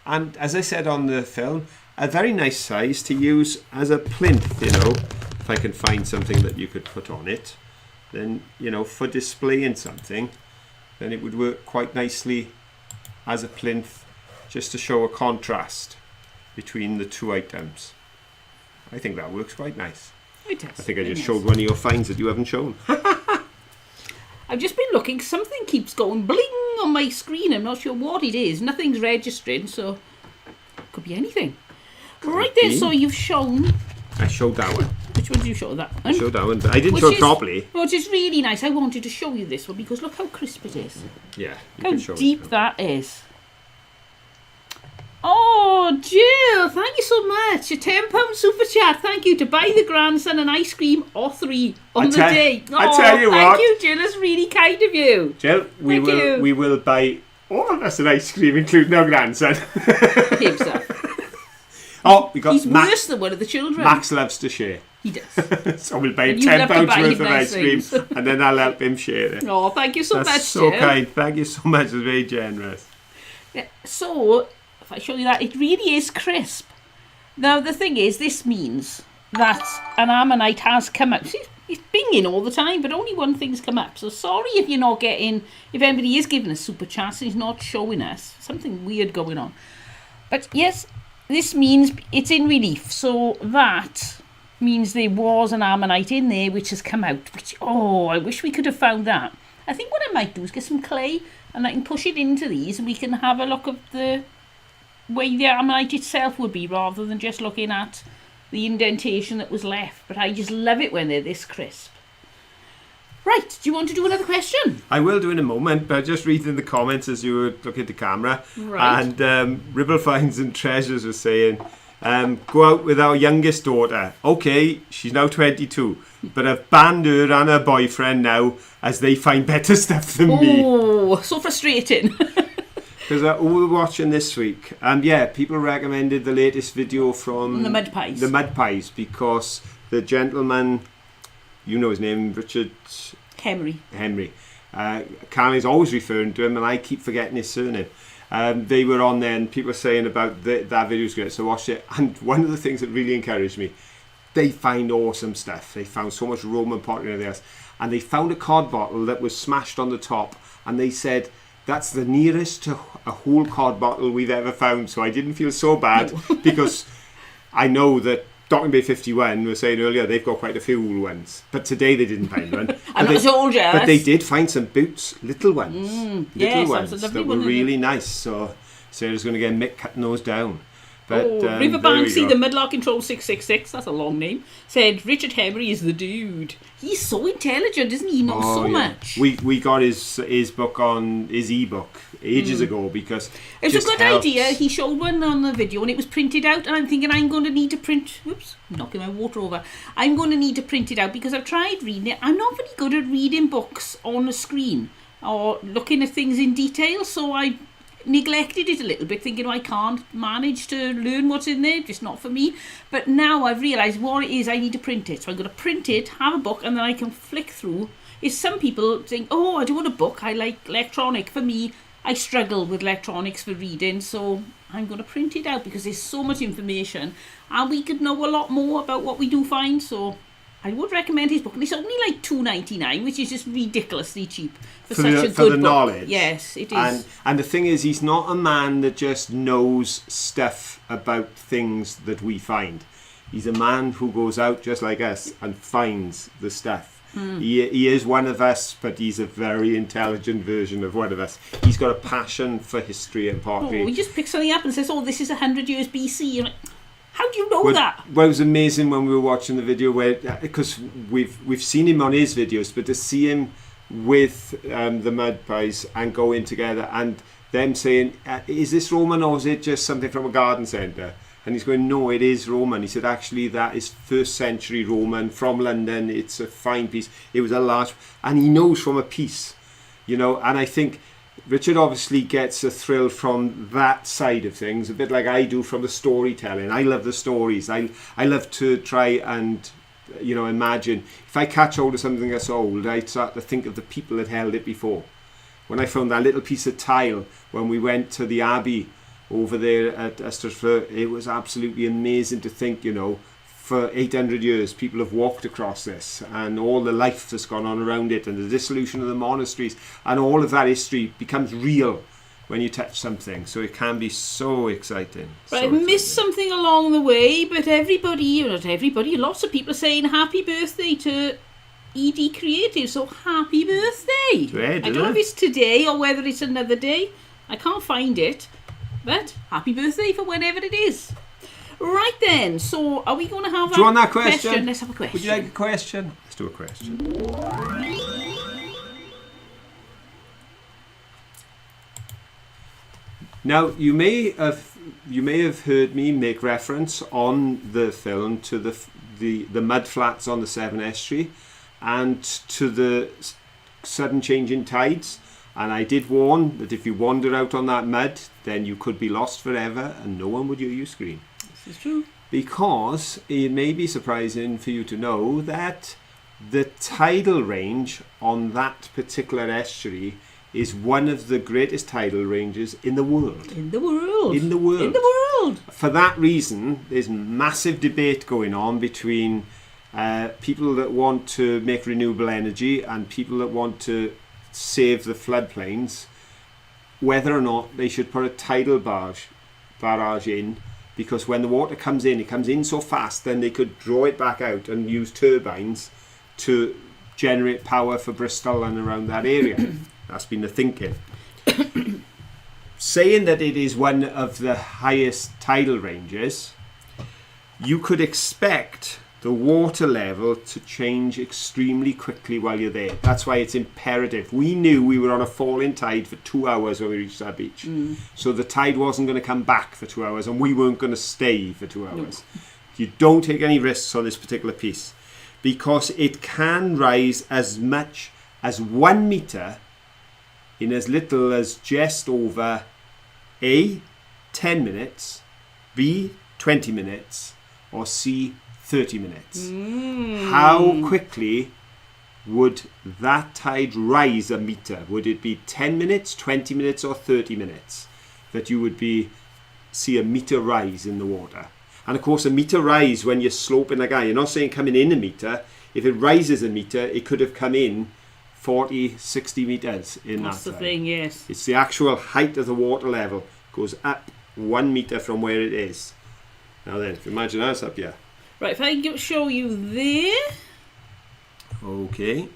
Speaker 1: And as I said on the film, a very nice size to use as a plinth, you know. If I can find something that you could put on it, then, you know, for displaying something, then it would work quite nicely as a plinth, just to show a contrast between the two items. I think that works quite nice.
Speaker 2: It does.
Speaker 1: I think I just showed one of your finds that you haven't shown.
Speaker 2: I've just been looking. Something keeps going bling on my screen. I'm not sure what it is. Nothing's registering, so could be anything. Right there. So you've shown.
Speaker 1: I showed that one.
Speaker 2: Which one did you show? That one?
Speaker 1: I showed that one, but I didn't show it properly.
Speaker 2: Which is really nice. I wanted to show you this one because look how crisp it is.
Speaker 1: Yeah.
Speaker 2: How deep that is. Oh, Jill, thank you so much. A £10 super chat. Thank you to buy the grandson an ice cream or 3 on the day. Oh,
Speaker 1: I tell you
Speaker 2: thank
Speaker 1: what.
Speaker 2: you, Jill. That's really kind of you.
Speaker 1: Jill, we will buy all of us an ice cream, including our grandson.
Speaker 2: Himself.
Speaker 1: Oh, we got
Speaker 2: He's worse than one of the children.
Speaker 1: Max loves to share.
Speaker 2: He does.
Speaker 1: So we'll buy £10 worth of ice cream, and then I'll help him share it.
Speaker 2: Oh, thank you so much,
Speaker 1: That's so
Speaker 2: Jill.
Speaker 1: kind. Thank you so much. It's very generous.
Speaker 2: Yeah, so, if I show you that, it really is crisp. Now, the thing is, this means that an Ammonite has come up. See, it's binging all the time, but only one thing's come up. So sorry if you're not getting, if anybody is giving us super chats and he's not showing us. Something weird going on. But yes, this means it's in relief. So that means there was an Ammonite in there which has come out. Which, oh, I wish we could have found that. I think what I might do is get some clay and I can push it into these and we can have a look at the way the Ammonite itself would be rather than just looking at the indentation that was left. But I just love it when they're this crisp. Right, do you want to do another question?
Speaker 1: I will do in a moment, but just reading the comments as you were looking at the camera.
Speaker 2: Right.
Speaker 1: And Ribble Finds and Treasures was saying, go out with our youngest daughter. Okay, she's now 22, but I've banned her and her boyfriend now as they find better stuff than me.
Speaker 2: Oh, so frustrating.
Speaker 1: Because we were watching this week, and yeah, people recommended the latest video from
Speaker 2: the Mud Pies.
Speaker 1: The Mud Pies, because the gentleman, you know his name, Richard
Speaker 2: Henry.
Speaker 1: Carly's always referring to him, and I keep forgetting his surname. They were on there, and people were saying about that video was great, so I watched it. And one of the things that really encouraged me, they find awesome stuff. They found so much Roman pottery in there, and they found a cod bottle that was smashed on the top, and they said, that's the nearest to a whole cod bottle we've ever found. So I didn't feel so bad because I know that Docking Bay 51 was saying earlier they've got quite a few wool ones, but today they didn't find one.
Speaker 2: I'm not so jealous.
Speaker 1: But they did find some boots, little ones,
Speaker 2: yes,
Speaker 1: ones that were really nice. So Sarah's going to get Mick cutting those down. But,
Speaker 2: River Banksy, the Mudlarking Troll 666, that's a long name, said Richard Henry is the dude. He's so intelligent, isn't he? He knows so much.
Speaker 1: We got his book on his ebook ages ago because
Speaker 2: it was a good idea. He showed one on the video and it was printed out, and I'm thinking I'm going to need to print. Oops, knocking my water over. I'm going to need to print it out because I've tried reading it. I'm not very good at reading books on a screen or looking at things in detail, so I neglected it a little bit, thinking I can't manage to learn what's in there, just not for me. But now I've realised what it is. I need to print it, so I'm going to print it, have a book, and then I can flick through. Is some people think, oh, I don't want a book, I like electronic. For me, I struggle with electronics for reading, so I'm going to print it out because there's so much information and we could know a lot more about what we do find. So I would recommend his book, and it's only like $2.99, which is just ridiculously cheap for such a good
Speaker 1: for the
Speaker 2: book.
Speaker 1: knowledge.
Speaker 2: Yes, it is.
Speaker 1: And the thing is, he's not a man that just knows stuff about things that we find. He's a man who goes out just like us and finds the stuff. He is one of us, but he's a very intelligent version of one of us. He's got a passion for history and pottery.
Speaker 2: He just picks something up and says, oh, this is 100 years BC. You're like, how do you know that?
Speaker 1: Well, it was amazing when we were watching the video, where because we've seen him on his videos, but to see him with the Mud Pies and go in together and them saying, is this Roman or is it just something from a garden centre? And he's going, no, it is Roman. He said, actually, that is 1st century Roman from London. It's a fine piece. It was a large, and he knows from a piece, you know. And I think Richard obviously gets a thrill from that side of things, a bit like I do from the storytelling. I love the stories. I love to try and, you know, imagine. If I catch hold of something that's old, I start to think of the people that held it before. When I found that little piece of tile when we went to the Abbey over there at Esterfleur, it was absolutely amazing to think, you know, for 800 years people have walked across this, and all the life that's gone on around it, and the dissolution of the monasteries, and all of that history becomes real when you touch something. So it can be so exciting.
Speaker 2: Right, I've missed something along the way, but everybody, not everybody, lots of people are saying happy birthday to ED Creative. So happy birthday!
Speaker 1: To Ed,
Speaker 2: I don't know if it's today or whether it's another day. I can't find it. But happy birthday for whenever it is. Right then, so are we going to have
Speaker 1: Do you want that question?
Speaker 2: Let's have a question.
Speaker 1: Would you like a question? Let's do a question. Now, you may have heard me make reference on the film to the mud flats on the Severn Estuary and to the sudden change in tides. And I did warn that if you wander out on that mud, then you could be lost forever and no one would hear you scream.
Speaker 2: This is true.
Speaker 1: Because it may be surprising for you to know that the tidal range on that particular estuary is one of the greatest tidal ranges in the world.
Speaker 2: In the world.
Speaker 1: In the world.
Speaker 2: In the world.
Speaker 1: For that reason, there's massive debate going on between people that want to make renewable energy and people that want to save the floodplains, whether or not they should put a tidal barrage in, because when the water comes in, it comes in so fast, then they could draw it back out and use turbines to generate power for Bristol and around that area. That's been the thinking. Saying that it is one of the highest tidal ranges, you could expect the water level to change extremely quickly while you're there. That's why it's imperative. We knew we were on a falling tide for 2 hours when we reached that beach. So the tide wasn't going to come back for 2 hours and we weren't going to stay for 2 hours. No. You don't take any risks on this particular piece because it can rise as much as 1 metre in as little as just over A, 10 minutes, B, 20 minutes, or C, 30 minutes. How quickly would that tide rise a metre? Would it be 10 minutes, 20 minutes, or 30 minutes that you would see a metre rise in the water? And of course, a metre rise when you're sloping a guy, you're not saying coming in a metre. If it rises a metre, it could have come in 40, 60 metres in
Speaker 2: That's
Speaker 1: that
Speaker 2: the
Speaker 1: time.
Speaker 2: thing, yes.
Speaker 1: It's the actual height of the water level goes up 1 metre from where it is. Now then, if you imagine that's up here.
Speaker 2: Right, if I can show you there.
Speaker 1: Okay.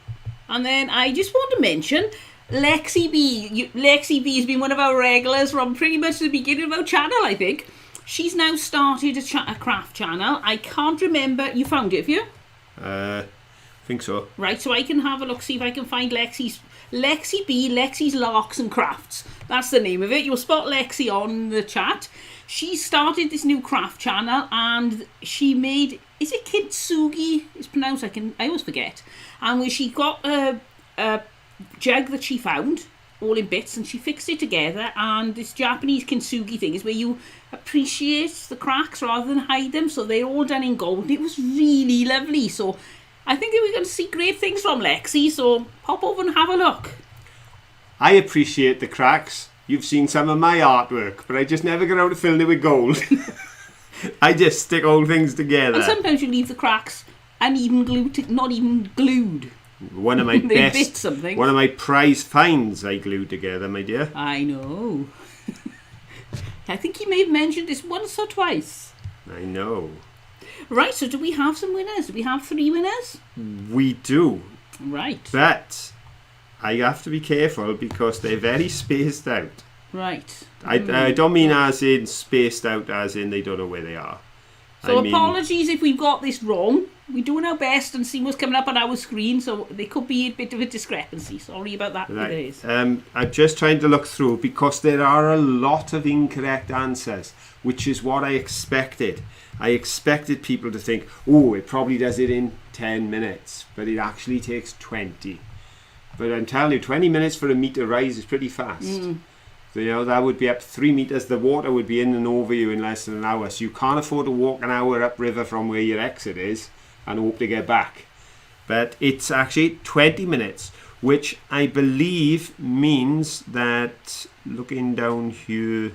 Speaker 2: And then I just want to mention Lexi B. Lexi B has been one of our regulars from pretty much the beginning of our channel, I think. She's now started a craft channel. I can't remember. You found it, have you?
Speaker 1: I think so.
Speaker 2: Right, so I can have a look, see if I can find Lexi B, Lexi's Larks and Crafts. That's the name of it. You'll spot Lexi on the chat. She started this new craft channel and she made, is it kintsugi? It's pronounced, I always forget. And where she got a jug that she found, all in bits, and she fixed it together. And this Japanese kintsugi thing is where you appreciate the cracks rather than hide them. So they're all done in gold. It was really lovely. So I think that we're going to see great things from Lexi. So pop over and have a look.
Speaker 1: I appreciate the cracks. You've seen some of my artwork, but I just never get out to fill it with gold. I just stick old things together.
Speaker 2: And sometimes you leave the cracks uneven glued, not even glued.
Speaker 1: One of my
Speaker 2: bit something.
Speaker 1: One of my prize finds I glued together, my dear.
Speaker 2: I know. I think you may have mentioned this once or twice.
Speaker 1: I know.
Speaker 2: Right, so do we have some winners? Do we have 3 winners?
Speaker 1: We do.
Speaker 2: Right.
Speaker 1: But I have to be careful because they're very spaced out.
Speaker 2: Right.
Speaker 1: I don't mean as in spaced out as in they don't know where they are.
Speaker 2: So apologies if we've got this wrong. We're doing our best and seeing what's coming up on our screen, so there could be a bit of a discrepancy. Sorry about that.
Speaker 1: Right.
Speaker 2: There is.
Speaker 1: I'm just trying to look through because there are a lot of incorrect answers, which is what I expected. I expected people to think, oh, it probably does it in 10 minutes, but it actually takes 20. But I'm telling you, 20 minutes for a metre rise is pretty fast. So, you know, that would be up to 3 metres. The water would be in and over you in less than an hour. So you can't afford to walk an hour upriver from where your exit is and hope to get back. But it's actually 20 minutes, which I believe means that, looking down here,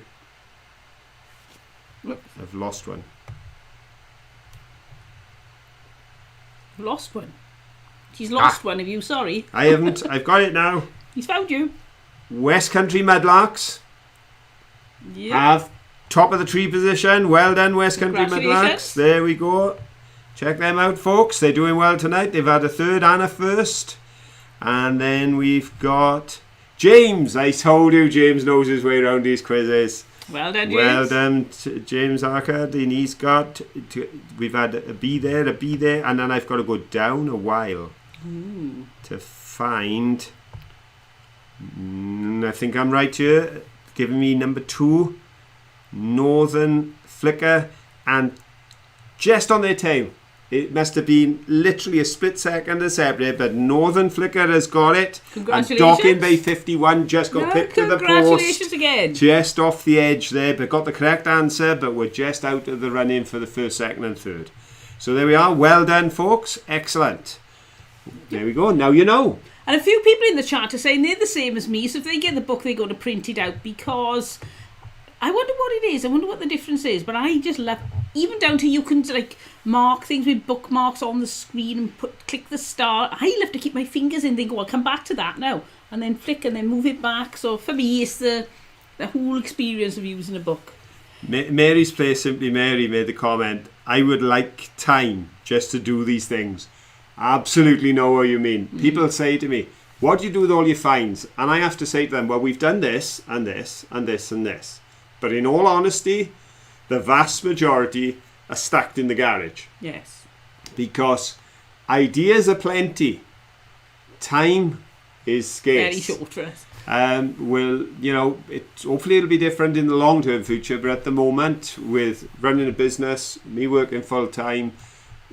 Speaker 1: I've lost one.
Speaker 2: Lost one. She's lost one of you, sorry.
Speaker 1: I haven't. I've got it now.
Speaker 2: He's found you.
Speaker 1: West Country Mudlarks
Speaker 2: Yep.
Speaker 1: have top of the tree position. Well done, West Country Mudlarks. There we go. check them out, folks. They're doing well tonight. They've had a third and a first. And then we've got James. I told you James knows his way around these quizzes.
Speaker 2: Well done, James.
Speaker 1: Well done, James Arkard. And he's got, we've had a B there, and then I've got to go down a while to find, I think I'm right here, giving me number 2, Northern Flicker, and just on their tail. It must have been literally a split second to separate, but Northern Flicker has got it.
Speaker 2: Congratulations.
Speaker 1: And Docking Bay 51 just got picked to the post.
Speaker 2: Congratulations again.
Speaker 1: Just off the edge there, but got the correct answer, but we're just out of the running for the first, second and third. So there we are. Well done, folks. Excellent. There we go. Now you know.
Speaker 2: And a few people in the chat are saying they're the same as me, so if they get the book, they're going to print it out, because I wonder what it is. I wonder what the difference is. But I just love, even down to you can like mark things with bookmarks on the screen and click the star. I love to keep my fingers in. They go, I'll come back to that now, and then flick and then move it back. So for me, it's the whole experience of using a book.
Speaker 1: Mary's Place, Simply Mary, made the comment, I would like time just to do these things. Absolutely know what you mean. People say to me, what do you do with all your finds? And I have to say to them, well, we've done this and this and this and this. But in all honesty, the vast majority are stacked in the garage.
Speaker 2: Yes.
Speaker 1: Because ideas are plenty. Time is scarce.
Speaker 2: Very short for us.
Speaker 1: Hopefully it'll be different in the long-term future, but at the moment, with running a business, me working full-time,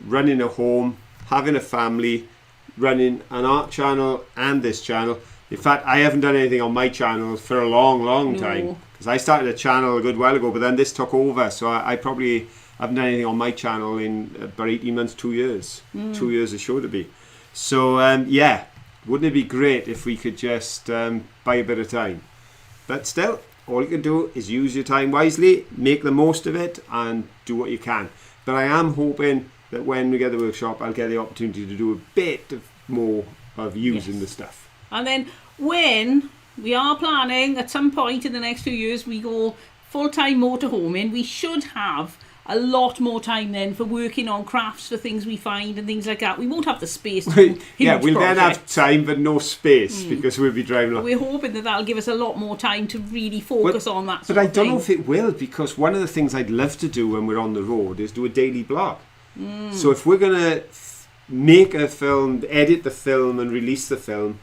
Speaker 1: running a home, having a family, running an art channel and this channel. In fact, I haven't done anything on my channel for a long time. Because I started a channel a good while ago, but then this took over. So I probably haven't done anything on my channel in about 18 months, 2 years. 2 years is sure to be. So, wouldn't it be great if we could just buy a bit of time? But still, all you can do is use your time wisely, make the most of it, and do what you can. But I am hoping that when we get the workshop, I'll get the opportunity to do a bit more of using the stuff.
Speaker 2: And then when we are planning at some point in the next few years, we go full-time motorhoming, we should have a lot more time then for working on crafts for things we find and things like that. We won't have the space to do
Speaker 1: yeah, we'll
Speaker 2: projects.
Speaker 1: then have time but no space because we'll be driving along.
Speaker 2: We're hoping that that'll give us a lot more time to really focus on that sort
Speaker 1: But I
Speaker 2: of
Speaker 1: don't
Speaker 2: thing.
Speaker 1: know if it will, because one of the things I'd love to do when we're on the road is do a daily blog. So if we're going to make a film, edit the film and release the film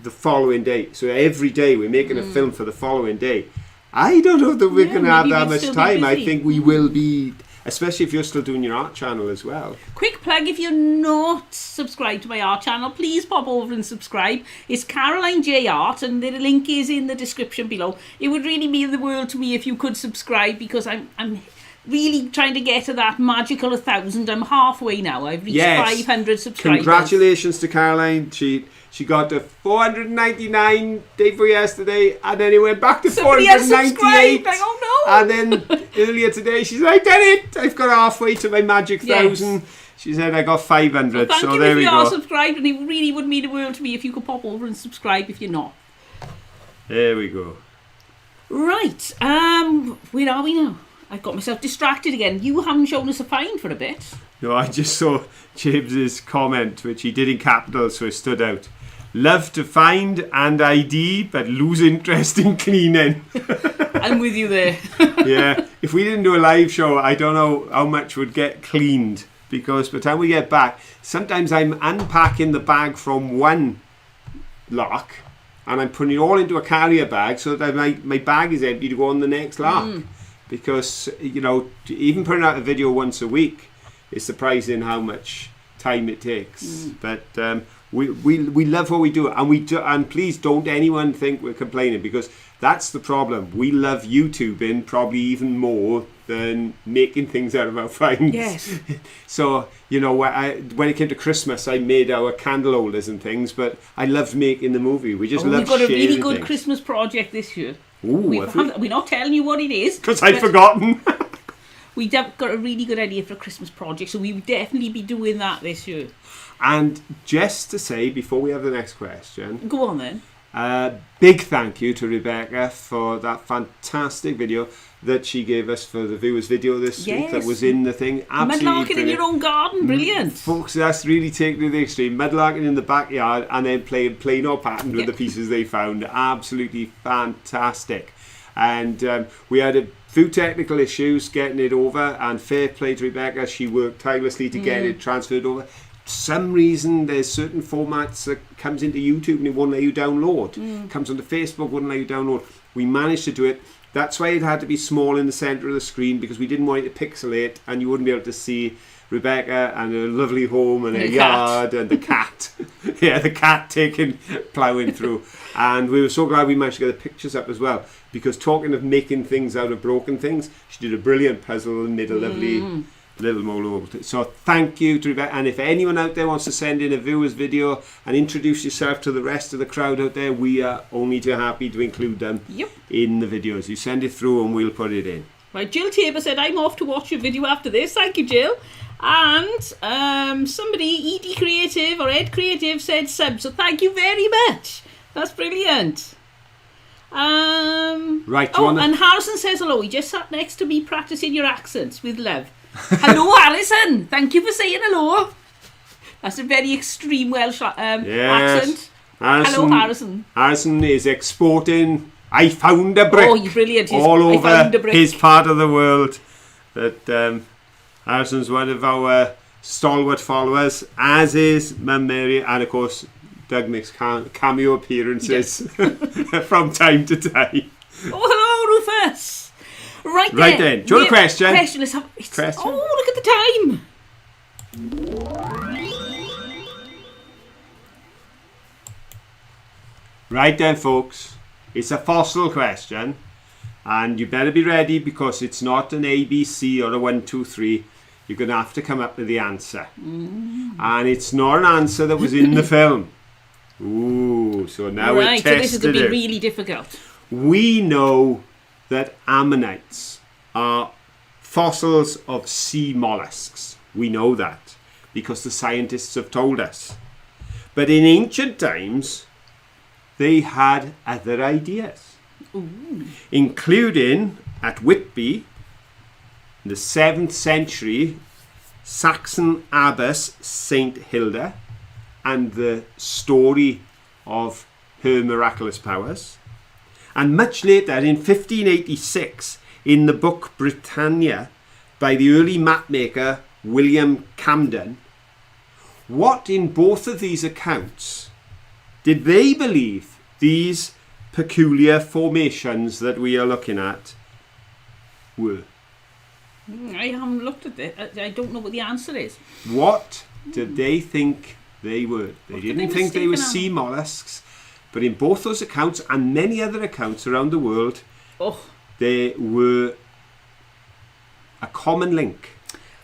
Speaker 1: the following day, so every day we're making a film for the following day, I don't know that we're going to have that much time. I think we will be, especially if you're still doing your art channel as well.
Speaker 2: Quick plug, if you're not subscribed to my art channel, please pop over and subscribe. It's Caroline J Art, and the link is in the description below. It would really mean the world to me if you could subscribe, because I'm really trying to get to that magical 1,000. I'm halfway now. I've reached 500 subscribers.
Speaker 1: Congratulations to Caroline. She got to 499 day before yesterday, and then it went back to 498.
Speaker 2: Oh no!
Speaker 1: And then earlier today, she said, I done it. I've got halfway to my magic 1,000. She said I got 500.
Speaker 2: Well,
Speaker 1: so
Speaker 2: thank
Speaker 1: there
Speaker 2: you
Speaker 1: we
Speaker 2: if you
Speaker 1: go.
Speaker 2: are subscribed, and it really would mean the world to me if you could pop over and subscribe if you're not.
Speaker 1: There we go.
Speaker 2: Right. Where are we now? I've got myself distracted again. You haven't shown us a find for a bit.
Speaker 1: No, I just saw James's comment, which he did in capitals, so it stood out. Love to find and ID, but lose interest in cleaning.
Speaker 2: I'm with you there.
Speaker 1: Yeah, if we didn't do a live show, I don't know how much would get cleaned, because by the time we get back, sometimes I'm unpacking the bag from one lock and I'm putting it all into a carrier bag so that my bag is empty to go on the next lock. Because, even putting out a video once a week is surprising how much time it takes. But we love what we do, and please don't anyone think we're complaining, because that's the problem. We love YouTubing probably even more than making things out of our finds.
Speaker 2: Yes.
Speaker 1: So, when it came to Christmas, I made our candle holders and things, but I loved making the movie. We just loved
Speaker 2: We've got a really
Speaker 1: sharing
Speaker 2: good
Speaker 1: things.
Speaker 2: Christmas project this year.
Speaker 1: Ooh,
Speaker 2: We're not telling you what it is.
Speaker 1: Because I'd forgotten.
Speaker 2: We've got a really good idea for a Christmas project, so we will definitely be doing that this year.
Speaker 1: And just to say, before we have the next question,
Speaker 2: Go on then.
Speaker 1: big thank you to Rebecca for that fantastic video. that she gave us for the viewers video this week that was in the thing. Absolutely
Speaker 2: Mudlarking in
Speaker 1: brilliant.
Speaker 2: your own garden, brilliant.
Speaker 1: Folks, that's really taken to the extreme. Mudlarking in the backyard and then playing plain or patterned with the pieces they found. Absolutely fantastic. And we had a few technical issues getting it over, and fair play to Rebecca, she worked tirelessly to get it transferred over. Some reason there's certain formats that comes into YouTube and it won't let you download. Comes onto Facebook, wouldn't let you download. We managed to do it. That's why it had to be small in the centre of the screen, because we didn't want it to pixelate and you wouldn't be able to see Rebecca and her lovely home and her yard and the cat. Yeah, the cat ploughing through. And we were so glad we managed to get the pictures up as well, because talking of making things out of broken things, she did a brilliant puzzle and made a lovely little mole. So thank you to Rebecca. And if anyone out there wants to send in a viewer's video and introduce yourself to the rest of the crowd out there, we are only too happy to include them in the videos. You send it through and we'll put it in.
Speaker 2: Right, Jill Tabor said, I'm off to watch your video after this. Thank you, Jill. And somebody, ED Creative or Ed Creative, said sub. So thank you very much. That's brilliant.
Speaker 1: Right.
Speaker 2: And Harrison says hello. He just sat next to me practicing your accents with love. Hello, Harrison. Thank you for saying hello. That's a very extreme Welsh accent. Hello, Harrison.
Speaker 1: Harrison is exporting I found a brick.
Speaker 2: Oh, you're brilliant.
Speaker 1: All over his part of the world. That Harrison's one of our stalwart followers, as is Mum Mary, and of course Doug makes cameo appearances from time to time.
Speaker 2: Oh, hello, Rufus. Right
Speaker 1: then. Do you want a question?
Speaker 2: Let's have,
Speaker 1: question?
Speaker 2: Oh, look at the time.
Speaker 1: Right then, folks. It's a fossil question, and you better be ready, because it's not an A, B, C or a 1, 2, 3. You're going to have to come up with the answer. And it's not an answer that was in the film. Ooh, so now we're testing it.
Speaker 2: So this is going to be really difficult.
Speaker 1: We know that ammonites are fossils of sea mollusks. We know that because the scientists have told us. But in ancient times, they had other ideas. Including at Whitby, in the 7th century, Saxon abbess Saint Hilda, and the story of her miraculous powers. And much later, in 1586, in the book Britannia by the early mapmaker William Camden, what in both of these accounts did they believe these peculiar formations that we are looking at were?
Speaker 2: I haven't looked at it. I don't know what the answer is.
Speaker 1: What did they think they were? They didn't think they were sea mollusks, but in both those accounts and many other accounts around the world, they were a common link.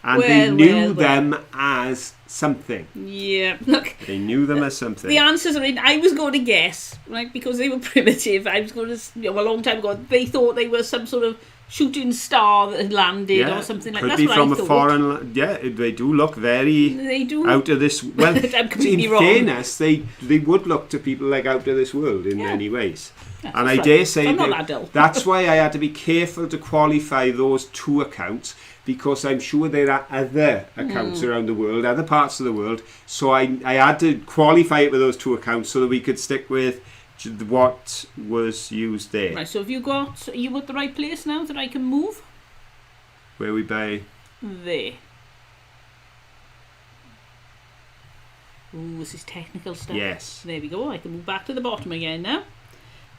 Speaker 1: And they knew them as something.
Speaker 2: Yeah, look.
Speaker 1: They knew them as something.
Speaker 2: The answers are in. I was going to guess, right, because they were primitive. I was going to, a long time ago, they thought they were some sort of shooting star that had landed or something like that.
Speaker 1: Could be from a foreign. Yeah, they do look very out of this. Well,
Speaker 2: I'm completely
Speaker 1: in
Speaker 2: wrong.
Speaker 1: fairness, they would look to people like out of this world in many ways.
Speaker 2: Yeah,
Speaker 1: and I dare say
Speaker 2: that's
Speaker 1: why I had to be careful to qualify those two accounts, because I'm sure there are other accounts around the world, other parts of the world. So I had to qualify it with those two accounts so that we could stick with what was used there.
Speaker 2: Right, so are you at the right place now that I can move?
Speaker 1: Where we by?
Speaker 2: There. Ooh, this is technical stuff.
Speaker 1: Yes.
Speaker 2: There we go. I can move back to the bottom again now.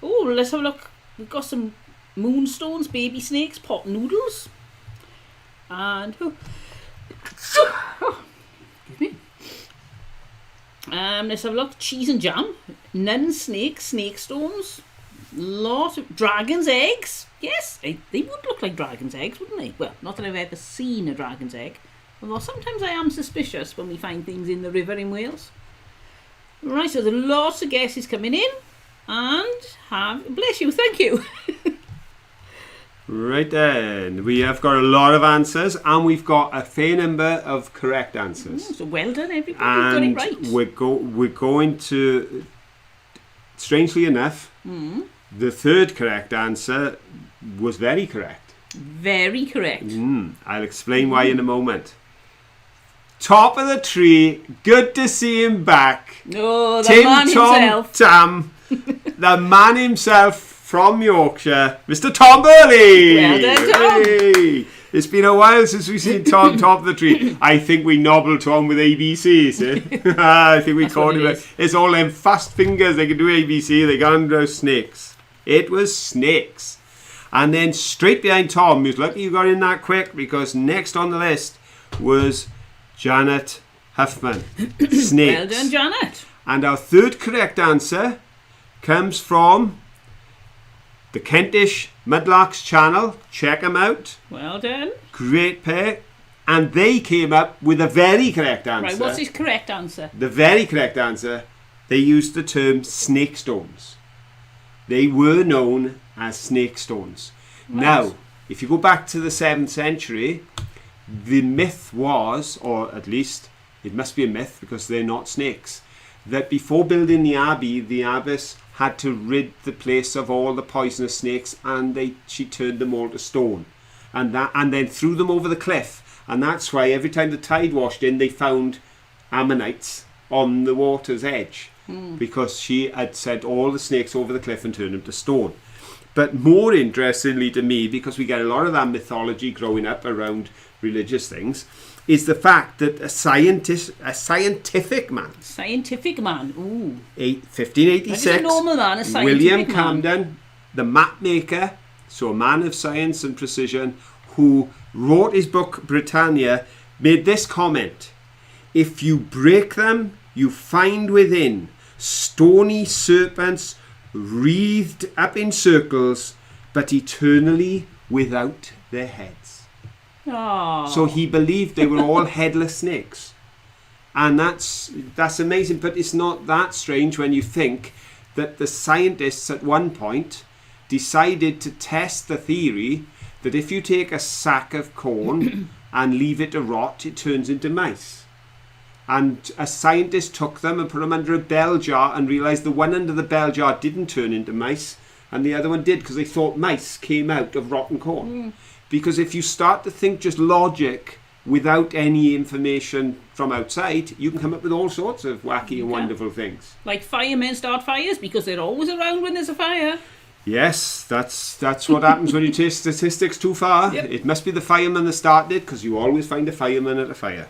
Speaker 2: Oh, let's have a look. We've got some moonstones, baby snakes, pot noodles. And excuse me. Let's have a look. Cheese and jam, nun snakes, snake stones, lot of dragon's eggs. Yes, they would look like dragon's eggs, wouldn't they? Well, not that I've ever seen a dragon's egg, although sometimes I am suspicious when we find things in the river in Wales. Right, so there are lots of guesses coming in, and bless you, thank you.
Speaker 1: Right then, we have got a lot of answers, and we've got a fair number of correct answers.
Speaker 2: So well done, everybody.
Speaker 1: And
Speaker 2: you've got it right.
Speaker 1: We're going to, strangely enough, the third correct answer was very correct.
Speaker 2: Very correct.
Speaker 1: I'll explain why in a moment. Top of the tree, good to see him back.
Speaker 2: Oh, the
Speaker 1: Tim
Speaker 2: man
Speaker 1: Tom
Speaker 2: himself.
Speaker 1: Tam, the man himself from Yorkshire, Mr. Tom Burley.
Speaker 2: Well done, Tom.
Speaker 1: Hey. It's been a while since we've seen Tom top of the tree. I think we nobbled Tom with ABCs. Eh? I think we called him. It's all them fast fingers. They can do ABC. They can't do snakes. It was snakes. And then straight behind Tom, he was lucky you got in that quick, because next on the list was Janet Huffman. Snakes.
Speaker 2: Well done, Janet.
Speaker 1: And our third correct answer comes from the Kentish Mudlarks channel. Check them out.
Speaker 2: Well done.
Speaker 1: Great pair. And they came up with a very correct answer.
Speaker 2: Right, what's his correct answer?
Speaker 1: The very correct answer, they used the term snake stones. They were known as snake stones.
Speaker 2: Right.
Speaker 1: Now, if you go back to the 7th century, the myth was, or at least it must be a myth because they're not snakes, that before building the abbey, the abbess had to rid the place of all the poisonous snakes, and she turned them all to stone, and then threw them over the cliff. And that's why every time the tide washed in, they found ammonites on the water's edge, because she had sent all the snakes over the cliff and turned them to stone. But more interestingly to me, because we get a lot of that mythology growing up around religious things, is the fact that a scientific man,
Speaker 2: ooh,
Speaker 1: 1586,
Speaker 2: not just a normal man, a scientific
Speaker 1: William
Speaker 2: man.
Speaker 1: Camden, the map maker, so a man of science and precision, who wrote his book Britannia, made this comment: if you break them, you find within stony serpents wreathed up in circles, but eternally without their heads.
Speaker 2: Oh.
Speaker 1: So he believed they were all headless snakes. And that's amazing, but it's not that strange when you think that the scientists at one point decided to test the theory that if you take a sack of corn and leave it to rot, it turns into mice. And a scientist took them and put them under a bell jar and realised the one under the bell jar didn't turn into mice and the other one did, because they thought mice came out of rotten corn. Because if you start to think just logic without any information from outside, you can come up with all sorts of wacky and wonderful things.
Speaker 2: Like firemen start fires because they're always around when there's a fire.
Speaker 1: Yes, that's what happens when you take statistics too far.
Speaker 2: Yep.
Speaker 1: It must be the fireman that started it, because you always find a fireman at a fire.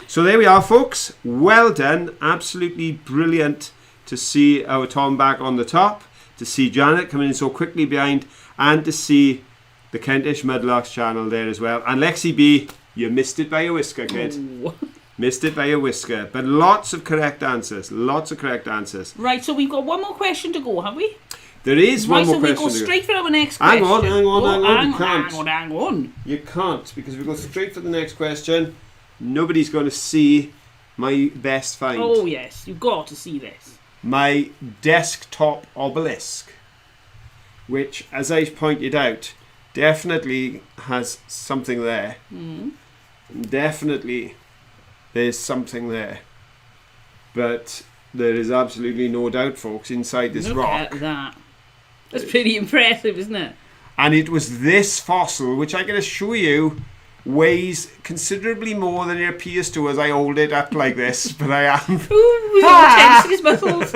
Speaker 1: So there we are, folks. Well done. Absolutely brilliant to see our Tom back on the top, to see Janet coming in so quickly behind, and to see the Kentish Mudlarks channel there as well. And Lexi B, you missed it by a whisker, kid.
Speaker 2: Ooh.
Speaker 1: Missed it by a whisker. But lots of correct answers. Lots of correct answers.
Speaker 2: Right, so we've got one more question to go, have we?
Speaker 1: There is one more
Speaker 2: so
Speaker 1: question.
Speaker 2: So we go
Speaker 1: to go.
Speaker 2: straight for our next
Speaker 1: Hang
Speaker 2: question.
Speaker 1: on. You can't.
Speaker 2: Hang on.
Speaker 1: You can't, because if we go straight for the next question, nobody's going to see my best find.
Speaker 2: Oh, yes, you've got to see this.
Speaker 1: My desktop obelisk, which, as I pointed out, definitely has something there. Definitely there's something there. But there is absolutely no doubt, folks, inside this
Speaker 2: Look
Speaker 1: rock.
Speaker 2: at that. That's pretty impressive, isn't it?
Speaker 1: And it was this fossil, which I can assure you weighs considerably more than it appears to as I hold it up like this. But I am.
Speaker 2: Ooh, tensing his muscles.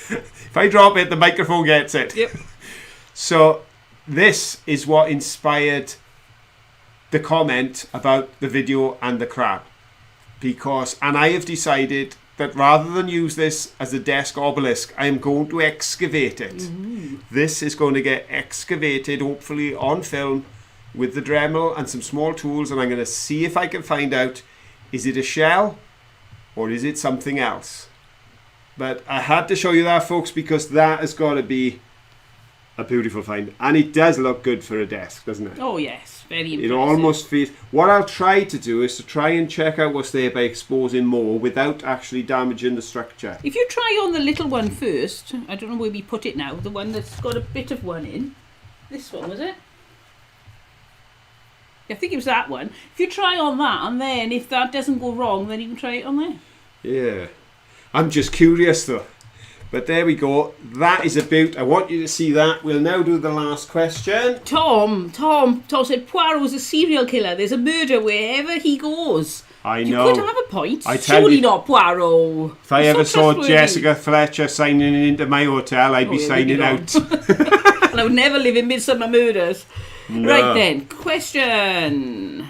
Speaker 1: If I drop it, the microphone gets it.
Speaker 2: Yep.
Speaker 1: So this is what inspired the comment about the video and the crab. And I have decided that rather than use this as a desk obelisk, I am going to excavate it. This is going to get excavated, hopefully on film, with the Dremel and some small tools, and I'm going to see if I can find out, is it a shell or is it something else? But I had to show you that, folks, because that has got to be a beautiful find. And it does look good for a desk, doesn't it?
Speaker 2: Oh, yes. Very impressive.
Speaker 1: It almost feels... What I'll try to do is to try and check out what's there by exposing more without actually damaging the structure.
Speaker 2: If you try on the little one first, I don't know where we put it now, the one that's got a bit of one in. This one, was it? I think it was that one. If you try on that, and then if that doesn't go wrong, then you can try it on there.
Speaker 1: Yeah. I'm just curious, though. But there we go. That is about. I want you to see that. We'll now do the last question.
Speaker 2: Tom said Poirot's a serial killer. There's a murder wherever he goes.
Speaker 1: I
Speaker 2: You
Speaker 1: know.
Speaker 2: could have a point.
Speaker 1: I tell
Speaker 2: Surely
Speaker 1: you-
Speaker 2: not Poirot.
Speaker 1: If I
Speaker 2: He's
Speaker 1: ever
Speaker 2: so
Speaker 1: saw
Speaker 2: trustworthy.
Speaker 1: Jessica Fletcher signing into my hotel, I'd be
Speaker 2: yeah,
Speaker 1: signing
Speaker 2: we'd be
Speaker 1: out.
Speaker 2: And I would never live in Midsummer Murders.
Speaker 1: No.
Speaker 2: Right then, question.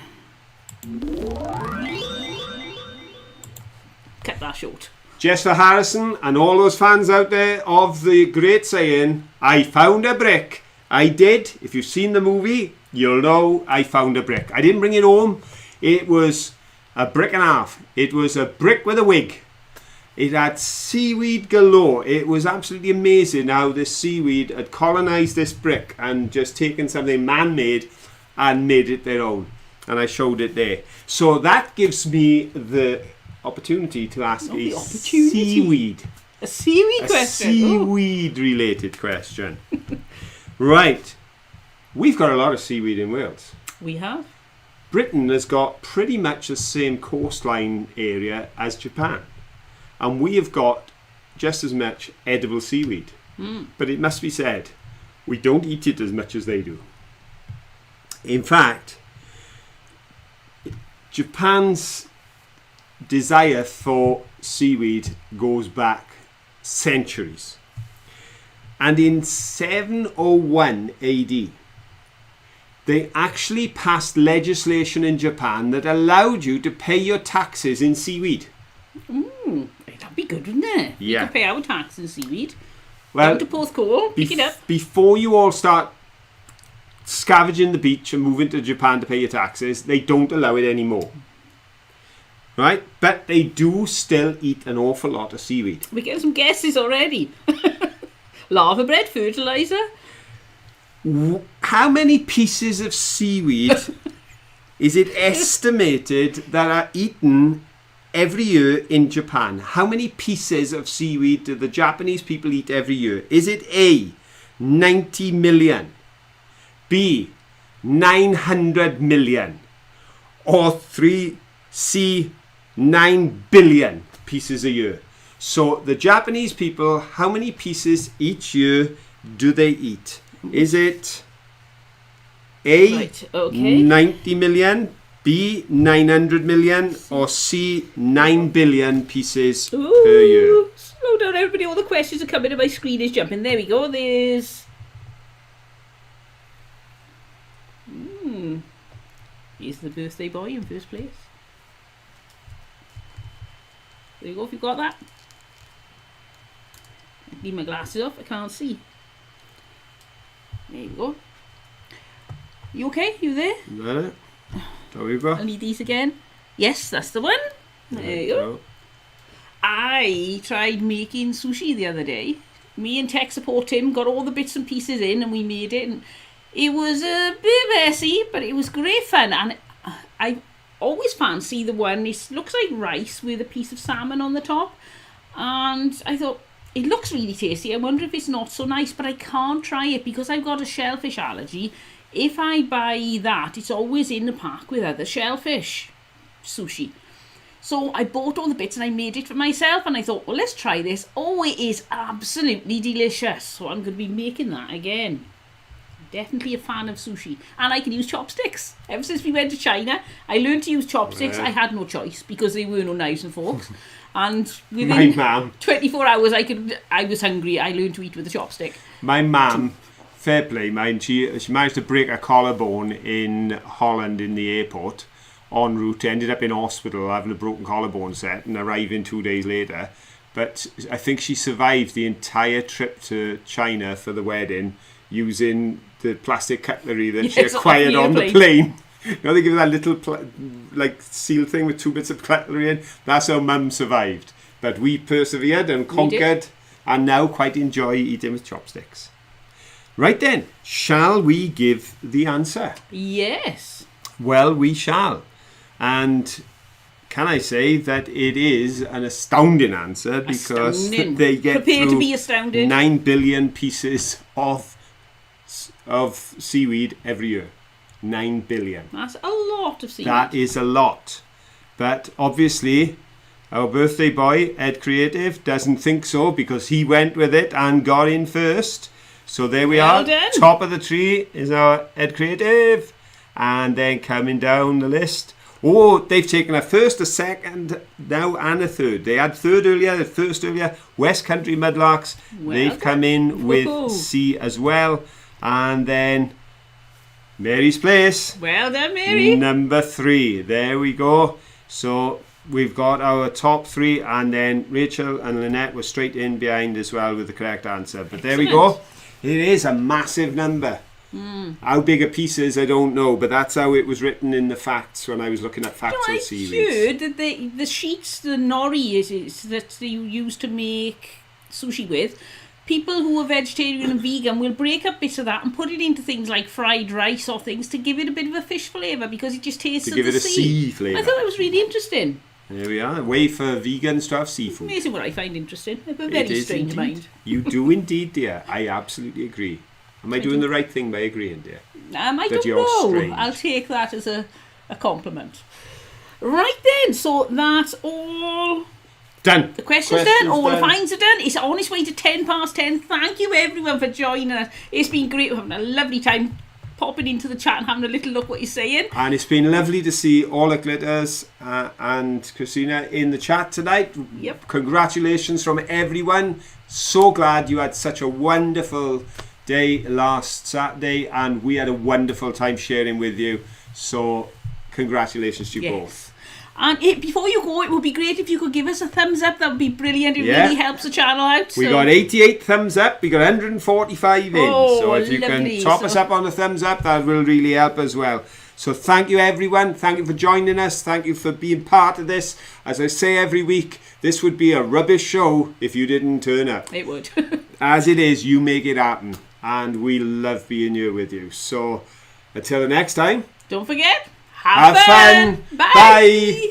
Speaker 2: Cut that short.
Speaker 1: Jessica Harrison and all those fans out there of the great saying, I found a brick. I did. If you've seen the movie, you'll know I found a brick. I didn't bring it home. It was a brick and a half. It was a brick with a wig. It had seaweed galore. It was absolutely amazing how this seaweed had colonised this brick and just taken something man-made and made it their own. And I showed it there. So that gives me the opportunity to ask
Speaker 2: Oh,
Speaker 1: a
Speaker 2: the opportunity. A seaweed
Speaker 1: a
Speaker 2: question.
Speaker 1: seaweed related question. Right. We've got a lot of seaweed in Wales.
Speaker 2: We have.
Speaker 1: Britain has got pretty much the same coastline area as Japan. And we have got just as much edible seaweed. But it must be said, we don't eat it as much as they do. In fact, Japan's desire for seaweed goes back centuries. And in 701 AD, they actually passed legislation in Japan that allowed you to pay your taxes in seaweed.
Speaker 2: That'd be good, wouldn't it?
Speaker 1: Yeah.
Speaker 2: You could pay our tax in seaweed.
Speaker 1: Well,
Speaker 2: Down to Porthcawl, pick it up.
Speaker 1: before you all start scavenging the beach and moving to Japan to pay your taxes, they don't allow it anymore. Right? But they do still eat an awful lot of seaweed.
Speaker 2: We're getting some guesses already. Lava bread, fertiliser.
Speaker 1: How many pieces of seaweed is it estimated that are eaten every year in Japan? How many pieces of seaweed do the Japanese people eat every year? Is it A, 90 million, B, 900 million, or C, 9 billion pieces a year? So the Japanese people, how many pieces each year do they eat? Is it A,
Speaker 2: Right, okay.
Speaker 1: 90 million, B, 900 million, or C, 9 billion pieces per year?
Speaker 2: Ooh, slow down everybody, all the questions are coming and my screen is jumping. There we go, there's... Here's the birthday boy in first place. There you go, if you've got that. Leave my glasses off, I can't see. There you go. You okay? You there?
Speaker 1: Is that it? There we go.
Speaker 2: I need these again. Yes, that's the one. There you go. I tried making sushi the other day. Me and tech support Tim got all the bits and pieces in and we made it. And it was a bit messy, but it was great fun. And I always fancy the one, it looks like rice with a piece of salmon on the top. And I thought, it looks really tasty. I wonder if it's not so nice, but I can't try it because I've got a shellfish allergy. If I buy that, it's always in the pack with other shellfish sushi. So I bought all the bits and I made it for myself and I thought, well, let's try this. Oh, it is absolutely delicious. So I'm going to be making that again. Definitely a fan of sushi. And I can use chopsticks. Ever since we went to China, I learned to use chopsticks. I had no choice because there were no knives and forks. And
Speaker 1: My
Speaker 2: within
Speaker 1: mum.
Speaker 2: 24 hours, I was hungry. I learned to eat with a chopstick.
Speaker 1: My mum, fair play, mind, she managed to break a collarbone in Holland in the airport en route, ended up in hospital having a broken collarbone set and arriving 2 days later. But I think she survived the entire trip to China for the wedding using the plastic cutlery that she
Speaker 2: Yes,
Speaker 1: acquired
Speaker 2: off
Speaker 1: on
Speaker 2: the
Speaker 1: the plane. You know, they give you that little like seal thing with 2 bits of cutlery in. That's how Mum survived. But we persevered and conquered and now quite enjoy eating with chopsticks. Right then, shall we give the answer?
Speaker 2: Yes.
Speaker 1: Well, we shall. And can I say that it is an astounding answer because
Speaker 2: Astounding.
Speaker 1: they get
Speaker 2: Prepare to
Speaker 1: through
Speaker 2: be astounded.
Speaker 1: 9 billion pieces of seaweed every year. 9 billion.
Speaker 2: That's a lot of seaweed.
Speaker 1: That is a lot. But obviously, Our birthday boy, Ed Creative, doesn't think so because he went with it and got in first. So there we
Speaker 2: Well
Speaker 1: are.
Speaker 2: done.
Speaker 1: Top of the tree is our Ed Creative. And then coming down the list. Oh, they've taken a first, a second, now and a third. They had third earlier, the first earlier. West Country Mudlarks.
Speaker 2: Well
Speaker 1: They've
Speaker 2: done.
Speaker 1: come in with
Speaker 2: Woohoo.
Speaker 1: C as well. And then Mary's Place.
Speaker 2: Well done, Mary.
Speaker 1: Number 3. There we go. So we've got our top 3, and then Rachel and Lynette were straight in behind as well with the correct answer. But there we go. It is a massive number. How big a piece is, I don't know, but that's how it was written in the facts when I was looking at factual
Speaker 2: I
Speaker 1: series.
Speaker 2: heard that the sheets, the nori is that you use to make sushi with, people who are vegetarian and vegan will break up bits of that and put it into things like fried rice or things to give it a bit of a fish flavour because it just tastes
Speaker 1: To
Speaker 2: of
Speaker 1: give
Speaker 2: the
Speaker 1: it a
Speaker 2: sea.
Speaker 1: sea flavour.
Speaker 2: I thought that was really interesting.
Speaker 1: There we are. A way for vegans to have seafood.
Speaker 2: Amazing what I find interesting. I have a
Speaker 1: It
Speaker 2: very
Speaker 1: is
Speaker 2: strange
Speaker 1: indeed.
Speaker 2: mind.
Speaker 1: You do indeed, dear. I absolutely agree. Am I doing the right thing by agreeing, dear?
Speaker 2: I
Speaker 1: That
Speaker 2: don't
Speaker 1: you're
Speaker 2: know.
Speaker 1: strange.
Speaker 2: I'll take that as a compliment. Right then, so that's all.
Speaker 1: Done.
Speaker 2: The questions done, all the fines are done. It's on its way to 10 past 10. Thank you everyone for joining us. It's been great. We're having a lovely time popping into the chat and having a little look what you're saying.
Speaker 1: And it's been lovely to see all the Glitters and Christina in the chat tonight.
Speaker 2: Yep.
Speaker 1: Congratulations from everyone. So glad you had such a wonderful day last Saturday, and we had a wonderful time sharing with you. So congratulations to you both.
Speaker 2: And before you go, it would be great if you could give us a thumbs up. That would be brilliant. It
Speaker 1: Yeah.
Speaker 2: really helps the channel out.
Speaker 1: We
Speaker 2: so-
Speaker 1: got 88 thumbs up, we got 145 in.
Speaker 2: Oh,
Speaker 1: So if you
Speaker 2: lovely.
Speaker 1: can top us up on the thumbs up, that will really help as well. So thank you everyone. Thank you for joining us. Thank you for being part of this. As I say every week, this would be a rubbish show if you didn't turn up.
Speaker 2: It would.
Speaker 1: As it is, you make it happen. And we love being here with you. So until the next time,
Speaker 2: Don't forget,
Speaker 1: have fun.
Speaker 2: Bye.
Speaker 1: Bye.